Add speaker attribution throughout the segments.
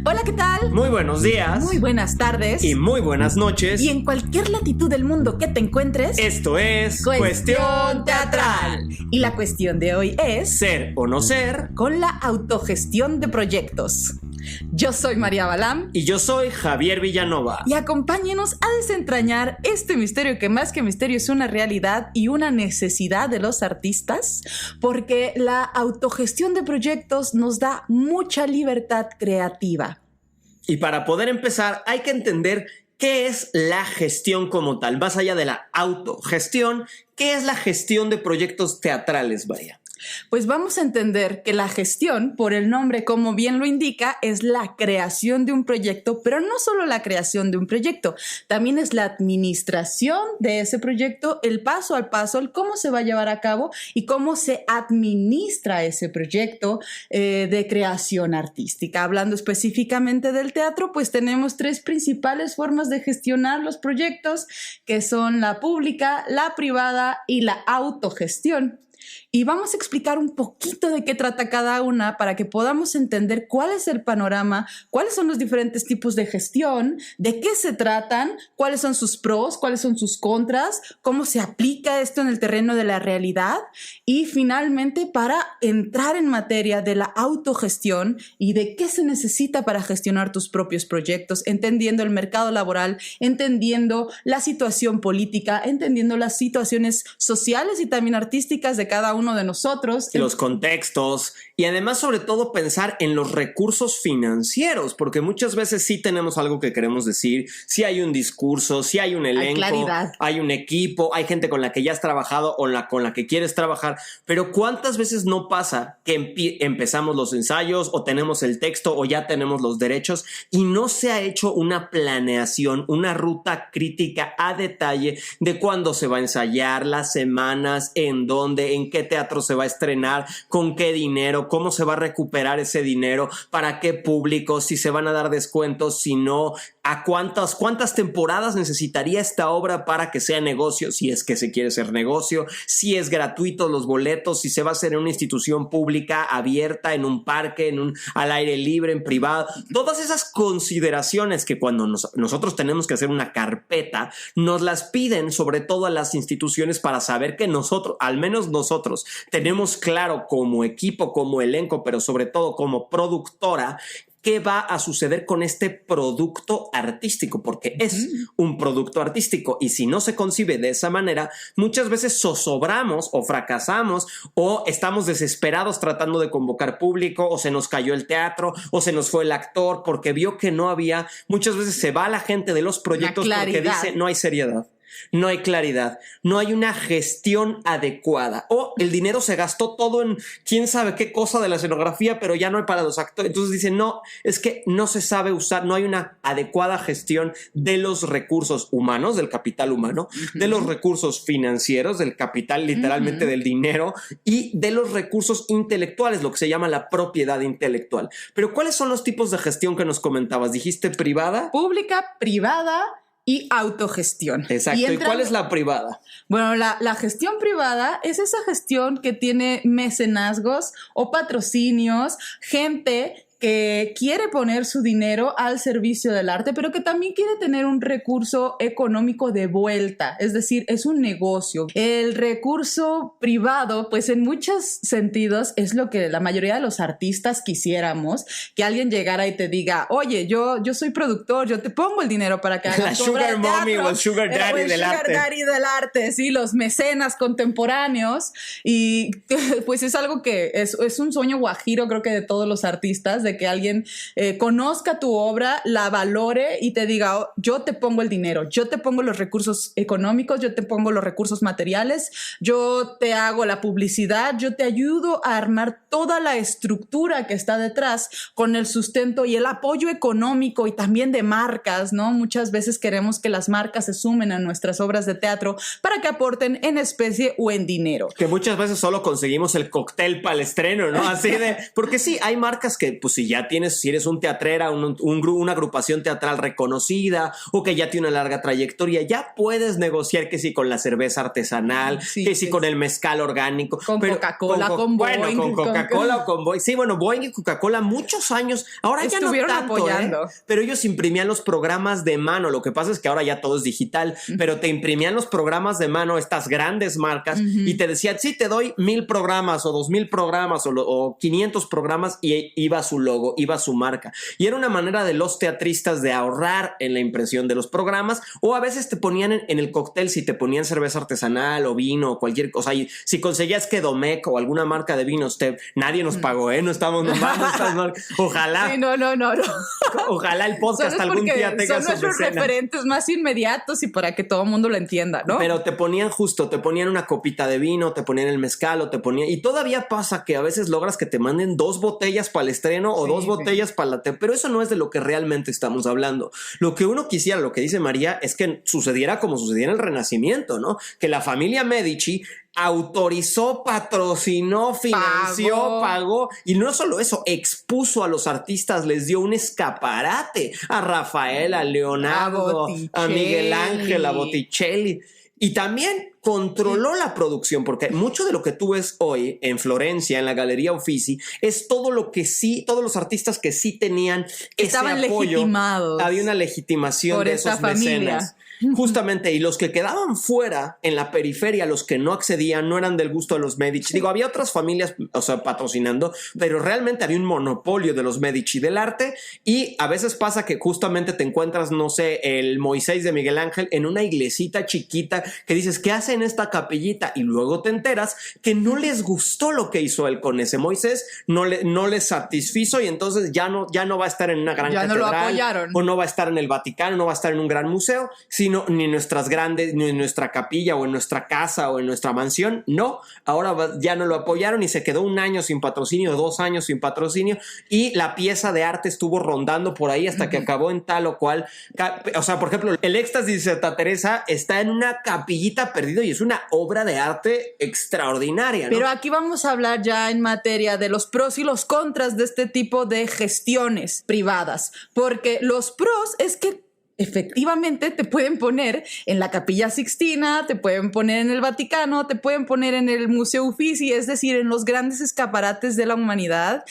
Speaker 1: Hola, ¿qué tal?
Speaker 2: Muy buenos días.
Speaker 1: Muy buenas tardes.
Speaker 2: Y muy buenas noches.
Speaker 1: Y en cualquier latitud del mundo que te encuentres,
Speaker 2: esto es
Speaker 1: Cuestión Teatral. Y la cuestión de hoy es
Speaker 2: ser o no ser
Speaker 1: con la autogestión de proyectos. Yo soy María Balam.
Speaker 2: Y yo soy Javier Villanova.
Speaker 1: Y acompáñenos a desentrañar este misterio que más que misterio es una realidad y una necesidad de los artistas, porque la autogestión de proyectos nos da mucha libertad creativa.
Speaker 2: Y para poder empezar hay que entender qué es la gestión como tal, más allá de la autogestión. ¿Qué es la gestión de proyectos teatrales, María?
Speaker 1: Pues vamos a entender que la gestión, por el nombre como bien lo indica, es la creación de un proyecto, pero no solo la creación de un proyecto, también es la administración de ese proyecto, el paso al paso, el cómo se va a llevar a cabo y cómo se administra ese proyecto de creación artística. Hablando específicamente del teatro, pues tenemos tres principales formas de gestionar los proyectos, que son la pública, la privada y la autogestión. Y vamos a explicar un poquito de qué trata cada una para que podamos entender cuál es el panorama, cuáles son los diferentes tipos de gestión, de qué se tratan, cuáles son sus pros, cuáles son sus contras, cómo se aplica esto en el terreno de la realidad y finalmente para entrar en materia de la autogestión y de qué se necesita para gestionar tus propios proyectos, entendiendo el mercado laboral, entendiendo la situación política, entendiendo las situaciones sociales y también artísticas de cada uno de nosotros.
Speaker 2: Los contextos y además sobre todo pensar en los recursos financieros, porque muchas veces sí tenemos algo que queremos decir, sí hay un discurso, sí hay un elenco, hay un equipo, hay gente con la que ya has trabajado o con la que quieres trabajar, pero ¿cuántas veces no pasa que empezamos los ensayos o tenemos el texto o ya tenemos los derechos y no se ha hecho una planeación, una ruta crítica a detalle de cuándo se va a ensayar, las semanas, en dónde, en qué teatro se va a estrenar, con qué dinero, cómo se va a recuperar ese dinero, para qué público, si se van a dar descuentos, si no, a cuántas temporadas necesitaría esta obra para que sea negocio, si es que se quiere ser negocio, si es gratuito los boletos, si se va a hacer en una institución pública abierta, en un parque, al aire libre, en privado. Todas esas consideraciones que cuando nosotros tenemos que hacer una carpeta, nos las piden sobre todo a las instituciones para saber que nosotros, al menos nosotros, tenemos claro como equipo, como elenco, pero sobre todo como productora, qué va a suceder con este producto artístico, porque es un producto artístico y si no se concibe de esa manera, muchas veces zozobramos o fracasamos o estamos desesperados tratando de convocar público o se nos cayó el teatro o se nos fue el actor porque vio que no había, muchas veces se va la gente de los proyectos porque dice no hay seriedad. No hay claridad, no hay una gestión adecuada o el dinero se gastó todo en quién sabe qué cosa de la escenografía, pero ya no hay para los actores. Entonces dicen, no, es que no se sabe usar, no hay una adecuada gestión de los recursos humanos, del capital humano, de los recursos financieros, del capital literalmente del dinero y de los recursos intelectuales, lo que se llama la propiedad intelectual. Pero ¿cuáles son los tipos de gestión que nos comentabas? ¿Dijiste privada?
Speaker 1: Pública, privada y autogestión.
Speaker 2: Exacto. ¿Y cuál es la privada?
Speaker 1: Bueno, la gestión privada es esa gestión que tiene mecenazgos o patrocinios, gente que quiere poner su dinero al servicio del arte, pero que también quiere tener un recurso económico de vuelta, es decir, es un negocio. El recurso privado, pues en muchos sentidos es lo que la mayoría de los artistas quisiéramos, que alguien llegara y te diga, oye, yo soy productor, yo te pongo el dinero para que hagas
Speaker 2: la sugar mommy o el sugar daddy del arte.
Speaker 1: Sugar daddy del arte, sí, los mecenas contemporáneos y pues es algo que es un sueño guajiro, creo que de todos los artistas, de que alguien conozca tu obra, la valore y te diga, oh, yo te pongo el dinero, yo te pongo los recursos económicos, yo te pongo los recursos materiales, yo te hago la publicidad, yo te ayudo a armar toda la estructura que está detrás con el sustento y el apoyo económico y también de marcas, ¿no? Muchas veces queremos que las marcas se sumen a nuestras obras de teatro para que aporten en especie o en dinero.
Speaker 2: Que muchas veces solo conseguimos el cóctel para el estreno, ¿no? Así de, porque sí, hay marcas que pues si eres un teatrera, una agrupación teatral reconocida o que ya tiene una larga trayectoria, ya puedes negociar que si con la cerveza artesanal, que si con el mezcal orgánico.
Speaker 1: Con Coca-Cola, con Boeing.
Speaker 2: Bueno, con Coca-Cola o con Boeing. Sí, bueno, Boeing y Coca-Cola muchos años. Ahora ya no tanto,
Speaker 1: apoyando.
Speaker 2: Pero ellos imprimían los programas de mano. Lo que pasa es que ahora ya todo es digital, pero te imprimían los programas de mano, estas grandes marcas, y te decían, sí, te doy 1,000 programas o 2,000 programas o 500 programas, y iba su logo, iba su marca. Y era una manera de los teatristas de ahorrar en la impresión de los programas, o a veces te ponían en el cóctel, si te ponían cerveza artesanal o vino o cualquier cosa. Y si conseguías que Domecq o alguna marca de vinos, nadie nos pagó, no estamos nombrando estas marcas. Ojalá.
Speaker 1: Sí, no.
Speaker 2: Ojalá el podcast algún día tenga
Speaker 1: son nuestros referentes más inmediatos y para que todo el mundo lo entienda, ¿no?
Speaker 2: Pero te ponían una copita de vino, te ponían el mezcal o te ponían... Y todavía pasa que a veces logras que te manden 2 botellas para el estreno o 2 botellas para la... Pero eso no es de lo que realmente estamos hablando. Lo que uno quisiera, lo que dice María, es que sucediera como sucedía en el Renacimiento, ¿no? Que la familia Medici autorizó, patrocinó, financió, pagó. Y no solo eso, expuso a los artistas, les dio un escaparate a Rafael, a Leonardo, a Miguel Ángel, a Botticelli. Y también controló la producción, porque mucho de lo que tú ves hoy en Florencia, en la Galería Uffizi, es todo lo que sí, todos los artistas que sí tenían
Speaker 1: estaban
Speaker 2: ese apoyo.
Speaker 1: Legitimados.
Speaker 2: Había una legitimación de esos mecenas. Justamente, y los que quedaban fuera en la periferia, los que no accedían, no eran del gusto de los Medici. Digo, había otras familias, patrocinando, pero realmente había un monopolio de los Medici del arte, y a veces pasa que justamente te encuentras, no sé, el Moisés de Miguel Ángel en una iglesita chiquita que dices, ¿qué hace en esta capillita? Y luego te enteras que no les gustó lo que hizo él con ese Moisés, no les satisfizo, y entonces ya no va a estar en una gran catedral,
Speaker 1: no lo apoyaron,
Speaker 2: o no va a estar en el Vaticano, no va a estar en un gran museo, sino ni en nuestra capilla o en nuestra casa o en nuestra mansión. No, ahora ya no lo apoyaron y se quedó 1 año sin patrocinio, 2 años sin patrocinio, y la pieza de arte estuvo rondando por ahí hasta que acabó en tal o cual. O sea, por ejemplo, el Éxtasis de Santa Teresa está en una capillita perdido y es una obra de arte extraordinaria, ¿no?
Speaker 1: Pero aquí vamos a hablar ya en materia de los pros y los contras de este tipo de gestiones privadas, porque los pros es que efectivamente te pueden poner en la Capilla Sixtina, te pueden poner en el Vaticano, te pueden poner en el Museo Uffizi, es decir, en los grandes escaparates de la humanidad,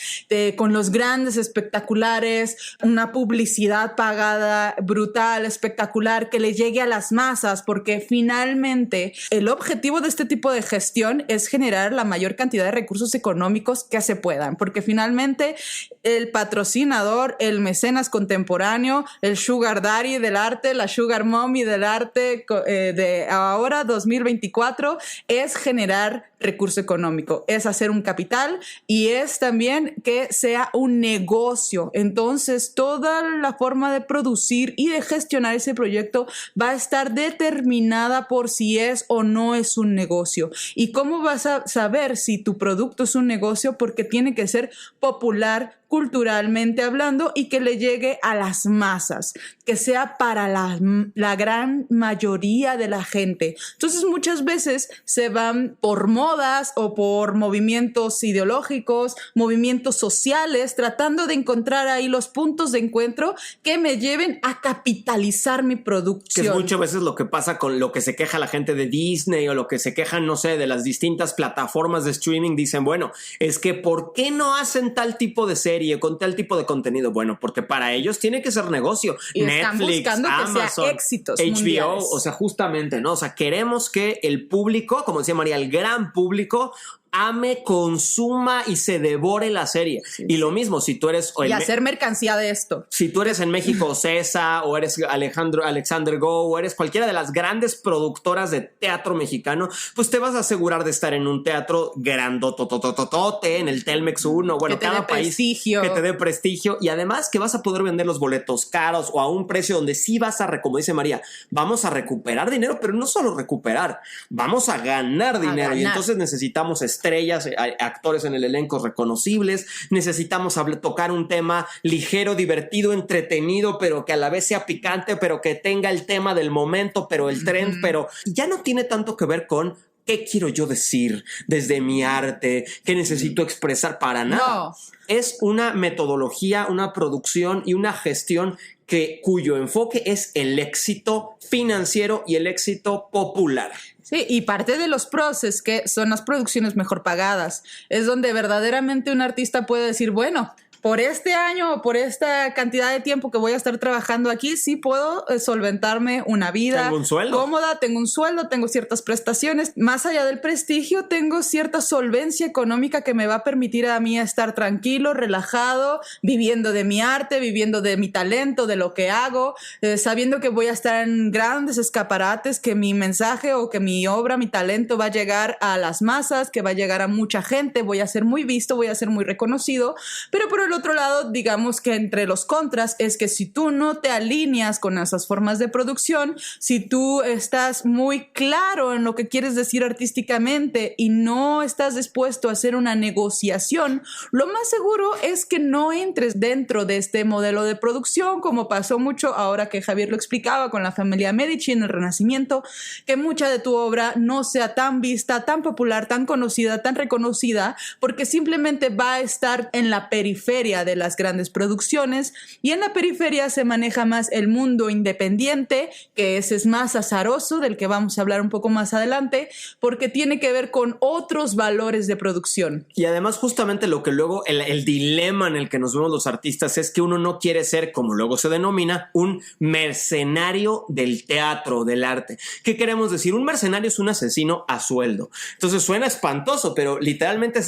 Speaker 1: con los grandes espectaculares, una publicidad pagada brutal, espectacular, que le llegue a las masas, porque finalmente el objetivo de este tipo de gestión es generar la mayor cantidad de recursos económicos que se puedan, porque finalmente el patrocinador, el mecenas contemporáneo, el sugar daddy del arte, la sugar mommy del arte de ahora 2024 es generar recurso económico, es hacer un capital y es también que sea un negocio. Entonces toda la forma de producir y de gestionar ese proyecto va a estar determinada por si es o no es un negocio. ¿Y cómo vas a saber si tu producto es un negocio? Porque tiene que ser popular culturalmente hablando y que le llegue a las masas, que sea para la gran mayoría de la gente. Entonces muchas veces se van por modas o por movimientos ideológicos, movimientos sociales, tratando de encontrar ahí los puntos de encuentro que me lleven a capitalizar mi producción.
Speaker 2: Que es muchas veces lo que pasa con lo que se queja la gente de Disney o lo que se quejan, no sé, de las distintas plataformas de streaming. Dicen, bueno, es que ¿por qué no hacen tal tipo de serie con tal tipo de contenido? Bueno, porque para ellos tiene que ser negocio.
Speaker 1: Y
Speaker 2: Netflix,
Speaker 1: están buscando
Speaker 2: Amazon,
Speaker 1: que sea éxitos
Speaker 2: HBO,
Speaker 1: mundiales.
Speaker 2: O sea, justamente, ¿no? O sea, queremos que el público, como decía María, el gran público ame, consuma y se devore la serie. Sí, y lo mismo, si tú eres...
Speaker 1: Y hacer mercancía de esto.
Speaker 2: Si tú eres en México Cesa, o eres Alexander Go, o eres cualquiera de las grandes productoras de teatro mexicano, pues te vas a asegurar de estar en un teatro grandototototote, en el Telmex 1, bueno, cada país
Speaker 1: prestigio.
Speaker 2: Que te dé prestigio, y además que vas a poder vender los boletos caros o a un precio donde sí vas a, como dice María, vamos a recuperar dinero, pero no solo recuperar, vamos a ganar dinero. Y entonces necesitamos estrellas, actores en el elenco reconocibles, necesitamos tocar un tema ligero, divertido, entretenido, pero que a la vez sea picante, pero que tenga el tema del momento, pero el trend, pero ya no tiene tanto que ver con qué quiero yo decir desde mi arte, qué necesito expresar, para nada. No. Es una metodología, una producción y una gestión cuyo enfoque es el éxito financiero y el éxito popular.
Speaker 1: Sí, y parte de los pros es que son las producciones mejor pagadas. Es donde verdaderamente un artista puede decir, bueno, por este año o por esta cantidad de tiempo que voy a estar trabajando aquí, sí puedo solventarme una vida cómoda, tengo un sueldo, tengo ciertas prestaciones. Más allá del prestigio, tengo cierta solvencia económica que me va a permitir a mí estar tranquilo, relajado, viviendo de mi arte, viviendo de mi talento, de lo que hago, sabiendo que voy a estar en grandes escaparates, que mi mensaje o que mi obra, mi talento va a llegar a las masas, que va a llegar a mucha gente, voy a ser muy visto, voy a ser muy reconocido. Pero por el otro lado, digamos que entre los contras es que si tú no te alineas con esas formas de producción, si tú estás muy claro en lo que quieres decir artísticamente y no estás dispuesto a hacer una negociación, lo más seguro es que no entres dentro de este modelo de producción, como pasó mucho ahora que Javier lo explicaba con la familia Medici en el Renacimiento, que mucha de tu obra no sea tan vista, tan popular, tan conocida, tan reconocida, porque simplemente va a estar en la periferia de las grandes producciones, y en la periferia se maneja más el mundo independiente, que ese es más azaroso, del que vamos a hablar un poco más adelante, porque tiene que ver con otros valores de producción.
Speaker 2: Y además justamente lo que luego el dilema en el que nos vemos los artistas es que uno no quiere ser, como luego se denomina, un mercenario del teatro, del arte. ¿Qué queremos decir? Un mercenario es un asesino a sueldo. Entonces suena espantoso, pero literalmente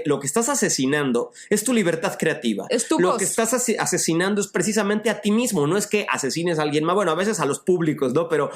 Speaker 2: lo que estás asesinando es tu libertad creativa.
Speaker 1: Es tu
Speaker 2: lo
Speaker 1: voz.
Speaker 2: Que estás asesinando es precisamente a ti mismo, no es que asesines a alguien más, bueno, a veces a los públicos, ¿no? Pero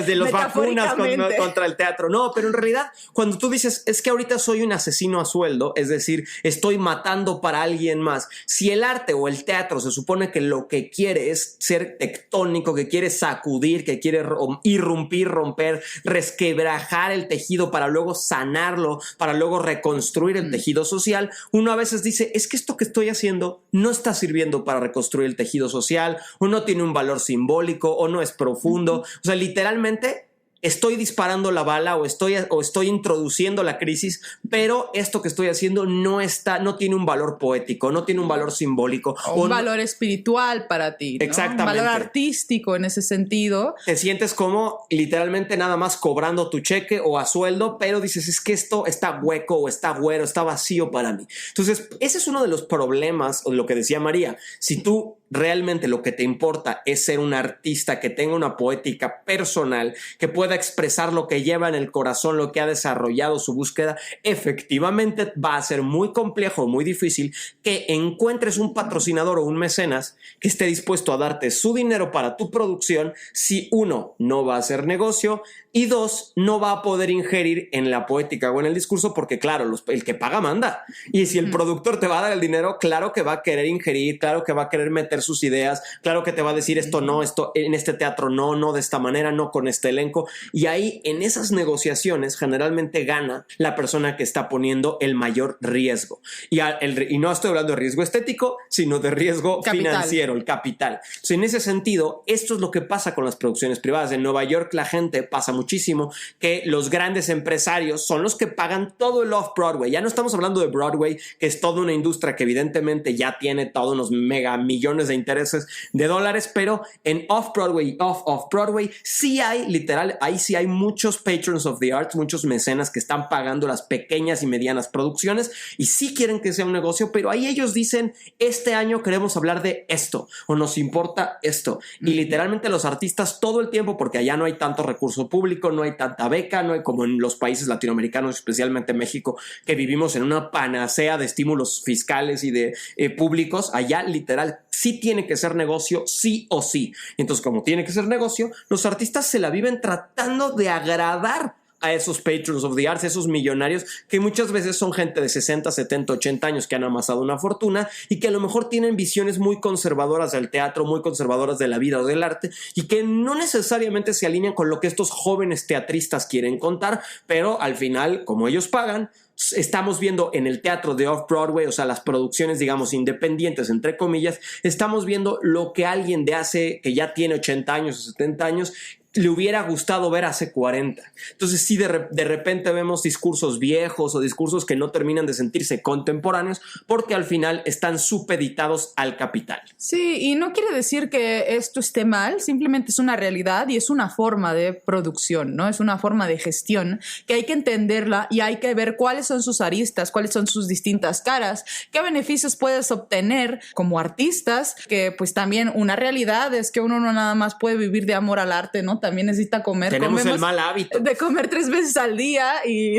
Speaker 2: de los vacunas contra el teatro, no, pero en realidad cuando tú dices, es que ahorita soy un asesino a sueldo, es decir, estoy matando para alguien más, si el arte o el teatro se supone que lo que quiere es ser tectónico, que quiere sacudir, que quiere irrumpir, romper, resquebrajar el tejido para luego sanarlo, para luego reconstruir el tejido social, uno a veces dice, es que esto que estoy haciendo no está sirviendo para reconstruir el tejido social, o no tiene un valor simbólico, o no es profundo. O sea, literalmente estoy disparando la bala o estoy introduciendo la crisis, pero esto que estoy haciendo no tiene un valor poético, no tiene un valor simbólico.
Speaker 1: O un valor espiritual para ti, ¿no?
Speaker 2: Exactamente.
Speaker 1: Un valor artístico en ese sentido.
Speaker 2: Te sientes como literalmente nada más cobrando tu cheque o a sueldo, pero dices, es que esto está hueco o está güero, está vacío para mí. Entonces, ese es uno de los problemas, o lo que decía María. Si tú realmente lo que te importa es ser un artista que tenga una poética personal, que pueda expresar lo que lleva en el corazón, lo que ha desarrollado su búsqueda, efectivamente va a ser muy complejo, muy difícil que encuentres un patrocinador o un mecenas que esté dispuesto a darte su dinero para tu producción si uno, no va a hacer negocio, y dos, no va a poder ingerir en la poética o en el discurso porque claro, el que paga manda, y si el productor te va a dar el dinero, claro que va a querer ingerir, claro que va a querer meter sus ideas, claro que te va a decir esto no, esto en este teatro no de esta manera, no con este elenco, y ahí en esas negociaciones generalmente gana la persona que está poniendo el mayor riesgo, y no estoy hablando de riesgo estético, sino de riesgo financiero, el capital. Entonces, en ese sentido, esto es lo que pasa con las producciones privadas. En Nueva York la gente pasa muchísimo que los grandes empresarios son los que pagan todo el off-Broadway. Ya no estamos hablando de Broadway, que es toda una industria que evidentemente ya tiene todos unos mega millones de intereses de dólares, pero en off-Broadway y off-Broadway sí hay, literal, ahí sí hay muchos patrons of the arts, muchos mecenas que están pagando las pequeñas y medianas producciones y sí quieren que sea un negocio, pero ahí ellos dicen, este año queremos hablar de esto o nos importa esto. Y literalmente los artistas todo el tiempo, porque allá no hay tanto recurso público, no hay tanta beca, no hay como en los países latinoamericanos, especialmente México, que vivimos en una panacea de estímulos fiscales y de públicos. Allá literal sí tiene que ser negocio, sí o sí. Entonces, como tiene que ser negocio, los artistas se la viven tratando de agradar a esos patrons of the arts, esos millonarios que muchas veces son gente de 60, 70, 80 años que han amasado una fortuna y que a lo mejor tienen visiones muy conservadoras del teatro, muy conservadoras de la vida o del arte y que no necesariamente se alinean con lo que estos jóvenes teatristas quieren contar, pero al final, como ellos pagan, estamos viendo en el teatro de Off-Broadway, o sea, las producciones, digamos, independientes, entre comillas, estamos viendo lo que alguien de hace, que ya tiene 80 años o 70 años, le hubiera gustado ver hace 40. Entonces sí, de repente vemos discursos viejos o discursos que no terminan de sentirse contemporáneos porque al final están supeditados al capital.
Speaker 1: Sí, y no quiere decir que esto esté mal, simplemente es una realidad y es una forma de producción, ¿no? Es una forma de gestión que hay que entenderla y hay que ver cuáles son sus aristas, cuáles son sus distintas caras, qué beneficios puedes obtener como artistas, que pues también una realidad es que uno no nada más puede vivir de amor al arte, ¿no? También necesita comer.
Speaker 2: Tenemos el mal hábito
Speaker 1: de comer 3 veces al día y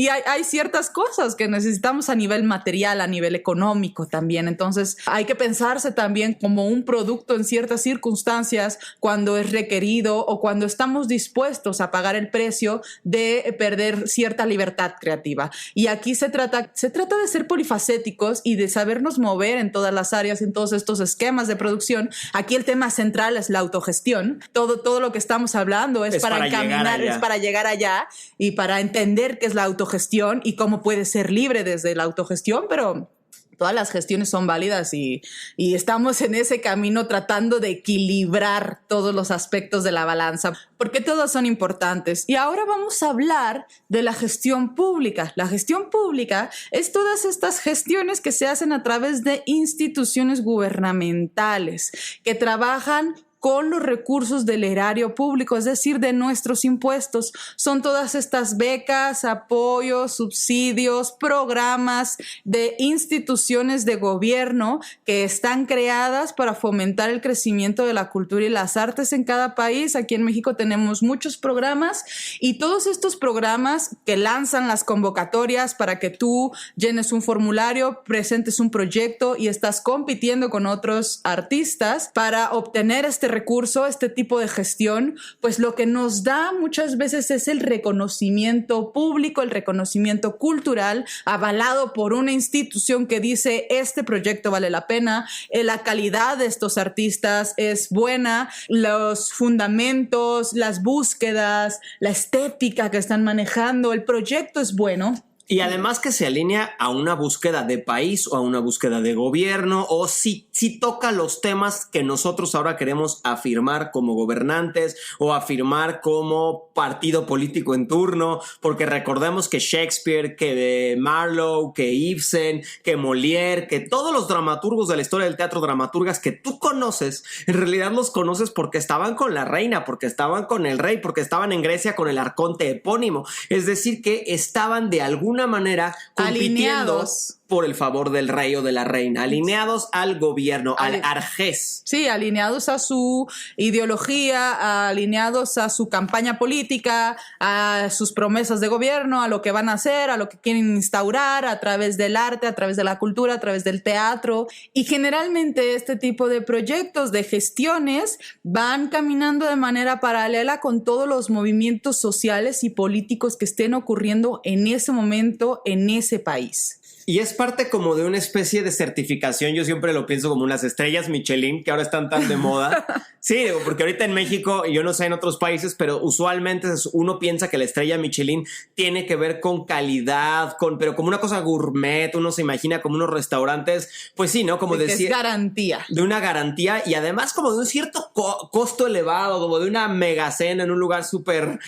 Speaker 1: hay ciertas cosas que necesitamos a nivel material, a nivel económico también. Entonces hay que pensarse también como un producto en ciertas circunstancias cuando es requerido o cuando estamos dispuestos a pagar el precio de perder cierta libertad creativa. Y aquí se trata de ser polifacéticos y de sabernos mover en todas las áreas, en todos estos esquemas de producción. Aquí el tema central es la autogestión. Todo lo que estamos hablando es para encaminar, es para llegar allá y para entender qué es la autogestión y cómo puede ser libre desde la autogestión, pero todas las gestiones son válidas y estamos en ese camino tratando de equilibrar todos los aspectos de la balanza, porque todos son importantes. Y ahora vamos a hablar de la gestión pública. La gestión pública es todas estas gestiones que se hacen a través de instituciones gubernamentales que trabajan con los recursos del erario público, es decir, de nuestros impuestos. Son todas estas becas, apoyos, subsidios, programas de instituciones de gobierno que están creadas para fomentar el crecimiento de la cultura y las artes en cada país. Aquí en México tenemos muchos programas y todos estos programas que lanzan las convocatorias para que tú llenes un formulario, presentes un proyecto y estás compitiendo con otros artistas para obtener este recurso, este tipo de gestión, pues lo que nos da muchas veces es el reconocimiento público, el reconocimiento cultural, avalado por una institución que dice este proyecto vale la pena, la calidad de estos artistas es buena, los fundamentos, las búsquedas, la estética que están manejando, el proyecto es bueno.
Speaker 2: Y además que se alinea a una búsqueda de país o a una búsqueda de gobierno o si toca los temas que nosotros ahora queremos afirmar como gobernantes o afirmar como partido político en turno, porque recordemos que Shakespeare, que Marlowe, que Ibsen, que Molière, que todos los dramaturgos de la historia del teatro, dramaturgas que tú conoces, en realidad los conoces porque estaban con la reina, porque estaban con el rey, porque estaban en Grecia con el arconte epónimo, es decir que estaban de alguna manera compitiendo alineados por el favor del rey o de la reina, alineados al gobierno, al arjés.
Speaker 1: Sí, alineados a su ideología, alineados a su campaña política, a sus promesas de gobierno, a lo que van a hacer, a lo que quieren instaurar a través del arte, a través de la cultura, a través del teatro. Y generalmente este tipo de proyectos, de gestiones, van caminando de manera paralela con todos los movimientos sociales y políticos que estén ocurriendo en ese momento, en ese país.
Speaker 2: Y es parte como de una especie de certificación. Yo siempre lo pienso como unas estrellas Michelin que ahora están tan de moda. Sí, porque ahorita en México, y yo no sé en otros países, pero usualmente uno piensa que la estrella Michelin tiene que ver con calidad, pero como una cosa gourmet. Uno se imagina como unos restaurantes, pues sí, ¿no? Como decir,
Speaker 1: es garantía.
Speaker 2: De una garantía y además como de un cierto costo elevado, como de una mega cena en un lugar súper,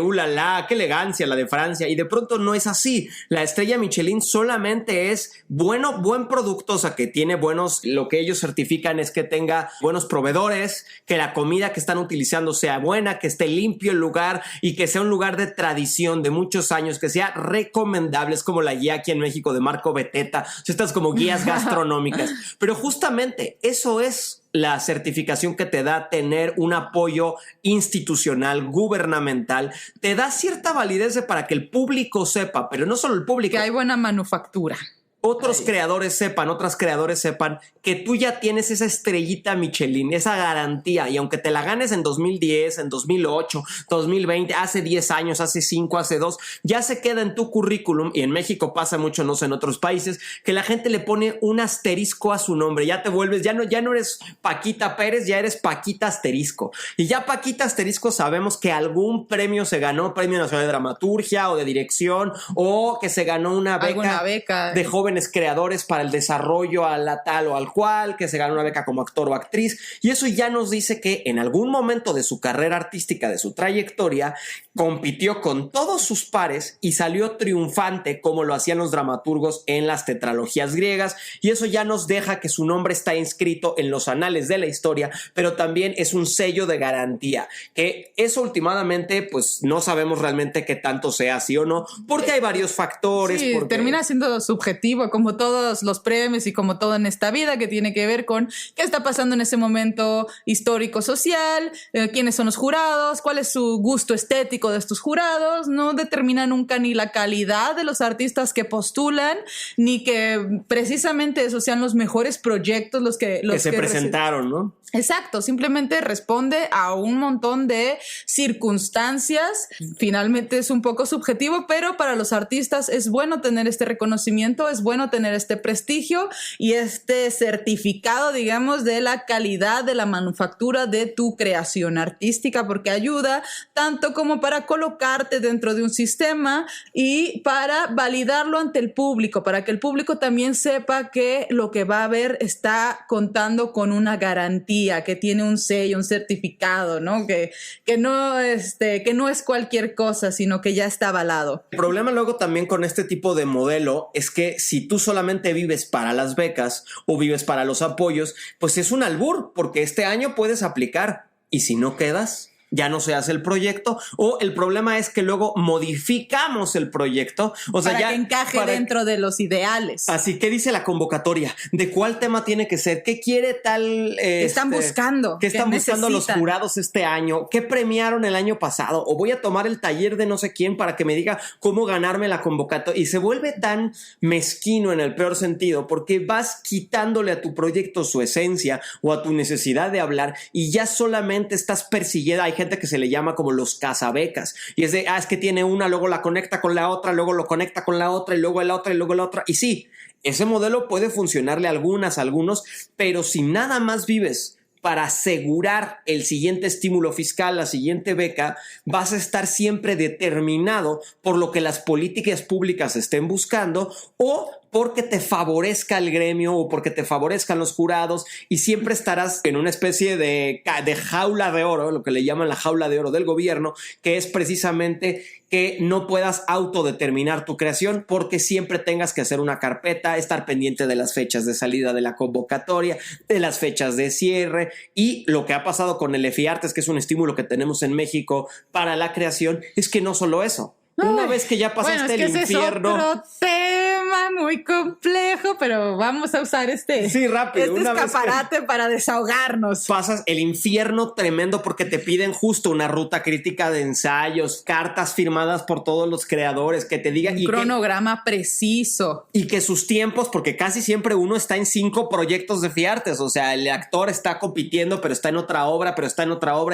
Speaker 2: ulala, qué elegancia la de Francia. Y de pronto no es así. La estrella Michelin solamente es buen producto, o sea, que tiene lo que ellos certifican es que tenga buenos proveedores, que la comida que están utilizando sea buena, que esté limpio el lugar y que sea un lugar de tradición de muchos años, que sea recomendable. Es como la guía aquí en México de Marco Beteta, estas como guías gastronómicas. Pero justamente eso es la certificación que te da tener un apoyo institucional, gubernamental, te da cierta validez para que el público sepa, pero no solo el público.
Speaker 1: Que hay buena manufactura.
Speaker 2: otros creadores sepan que tú ya tienes esa estrellita Michelin, esa garantía, y aunque te la ganes en 2010, en 2008, 2020, hace 10 años, hace 5, hace 2, ya se queda en tu currículum, y en México pasa mucho, no sé, en otros países, que la gente le pone un asterisco a su nombre, ya te vuelves, ya no eres Paquita Pérez, ya eres Paquita Asterisco, y ya Paquita Asterisco sabemos que algún premio se ganó, Premio Nacional de Dramaturgia o de Dirección, o que se ganó una beca de jóvenes creadores para el desarrollo a la tal o al cual, que se ganó una beca como actor o actriz, y eso ya nos dice que en algún momento de su carrera artística, de su trayectoria, compitió con todos sus pares y salió triunfante como lo hacían los dramaturgos en las tetralogías griegas, y eso ya nos deja que su nombre está inscrito en los anales de la historia, pero también es un sello de garantía, que eso últimamente pues no sabemos realmente qué tanto sea así o no, porque hay varios factores.
Speaker 1: Sí,
Speaker 2: porque
Speaker 1: termina siendo subjetivo, como todos los premios y como todo en esta vida, que tiene que ver con qué está pasando en ese momento histórico social, quiénes son los jurados, cuál es su gusto estético de estos jurados. No determina nunca ni la calidad de los artistas que postulan, ni que precisamente esos sean los mejores proyectos los que
Speaker 2: se presentaron, ¿no?
Speaker 1: Exacto, simplemente responde a un montón de circunstancias. Finalmente es un poco subjetivo, pero para los artistas es bueno tener este reconocimiento, es bueno tener este prestigio y este certificado, digamos, de la calidad de la manufactura de tu creación artística, porque ayuda tanto como para colocarte dentro de un sistema y para validarlo ante el público, para que el público también sepa que lo que va a ver está contando con una garantía, que tiene un sello, un certificado, ¿no? Que no es cualquier cosa, sino que ya está avalado.
Speaker 2: El problema luego también con este tipo de modelo es que si tú solamente vives para las becas o vives para los apoyos, pues es un albur, porque este año puedes aplicar y si no quedas, ya no se hace el proyecto, o el problema es que luego modificamos el proyecto, o sea,
Speaker 1: para que encaje dentro de los ideales.
Speaker 2: Así que dice la convocatoria, ¿de cuál tema tiene que ser? ¿Qué quiere tal?
Speaker 1: ¿Qué están buscando?
Speaker 2: ¿Qué están buscando los jurados este año? ¿Qué premiaron el año pasado? O voy a tomar el taller de no sé quién para que me diga cómo ganarme la convocatoria. Y se vuelve tan mezquino en el peor sentido, porque vas quitándole a tu proyecto su esencia o a tu necesidad de hablar y ya solamente estás persiguiendo. Hay gente que se le llama como los cazabecas, y es de, es que tiene una, luego la conecta con la otra, luego lo conecta con la otra, y luego la otra, y luego la otra, y sí, ese modelo puede funcionarle a algunos, pero si nada más vives para asegurar el siguiente estímulo fiscal, la siguiente beca, vas a estar siempre determinado por lo que las políticas públicas estén buscando o porque te favorezca el gremio o porque te favorezcan los jurados, y siempre estarás en una especie de jaula de oro, lo que le llaman la jaula de oro del gobierno, que es precisamente que no puedas autodeterminar tu creación porque siempre tengas que hacer una carpeta, estar pendiente de las fechas de salida de la convocatoria, de las fechas de cierre, y lo que ha pasado con el EFIARTES, que es un estímulo que tenemos en México para la creación, es que no solo eso. Una vez que ya pasaste el infierno.
Speaker 1: Es otro tema muy complejo, pero vamos a usar este escaparate para desahogarnos.
Speaker 2: Pasas el infierno tremendo porque te piden justo una ruta crítica de ensayos, cartas firmadas por todos los creadores que te digan.
Speaker 1: Un cronograma preciso.
Speaker 2: Y que sus tiempos, porque casi siempre uno está en 5 proyectos de FIARTES. O sea, el actor está compitiendo, pero está en otra obra,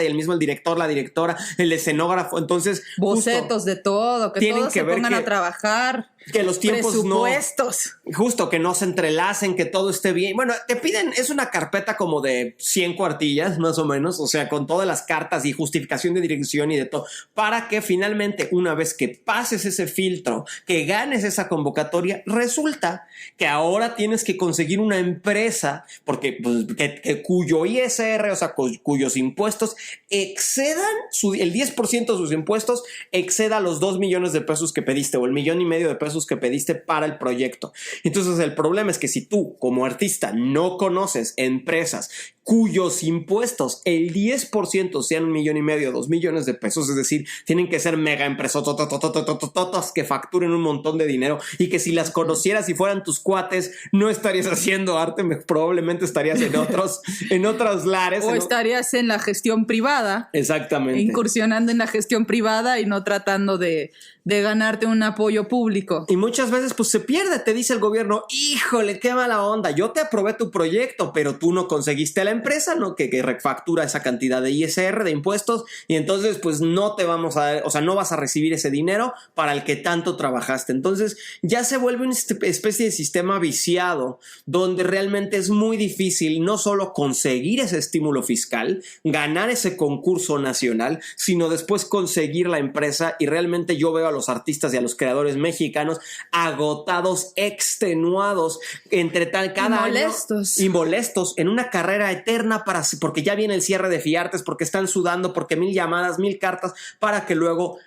Speaker 2: y el mismo el director, la directora, el escenógrafo. Entonces,
Speaker 1: bocetos de todo. Que todos se pongan a trabajar.
Speaker 2: Que los tiempos
Speaker 1: presupuestos.
Speaker 2: Justo, que no se entrelacen, que todo esté bien. Bueno, te piden, es una carpeta como de 100 cuartillas, más o menos, o sea, con todas las cartas y justificación de dirección y de todo, para que finalmente, una vez que pases ese filtro, que ganes esa convocatoria, resulta que ahora tienes que conseguir una empresa, porque pues, cuyo ISR, o sea, cuyos impuestos excedan, el 10% de sus impuestos exceda los 2 millones de pesos que pediste, o el 1.5 millones de pesos que pediste para el proyecto. Entonces el problema es que si tú como artista no conoces empresas cuyos impuestos, el 10% sean 1,5 millones, 2 millones de pesos, es decir, tienen que ser mega empresas que facturen un montón de dinero y que si las conocieras y fueran tus cuates, no estarías haciendo arte, probablemente estarías en otros lares.
Speaker 1: O estarías en la gestión privada.
Speaker 2: Exactamente.
Speaker 1: Incursionando en la gestión privada y no tratando de ganarte un apoyo público.
Speaker 2: Y muchas veces pues se pierde, te dice el gobierno, híjole, qué mala onda, yo te aprobé tu proyecto, pero tú no conseguiste a la empresa, ¿no? Que refactura esa cantidad de ISR, de impuestos, y entonces pues no te vamos a dar, o sea, no vas a recibir ese dinero para el que tanto trabajaste. Entonces ya se vuelve una especie de sistema viciado donde realmente es muy difícil no solo conseguir ese estímulo fiscal, ganar ese concurso nacional, sino después conseguir la empresa. Y realmente yo veo a los artistas y a los creadores mexicanos agotados, extenuados, entre cada año y molestos en una carrera eterna porque ya viene el cierre de Fiartes, porque están sudando, porque 1,000 llamadas, 1,000 cartas, para que luego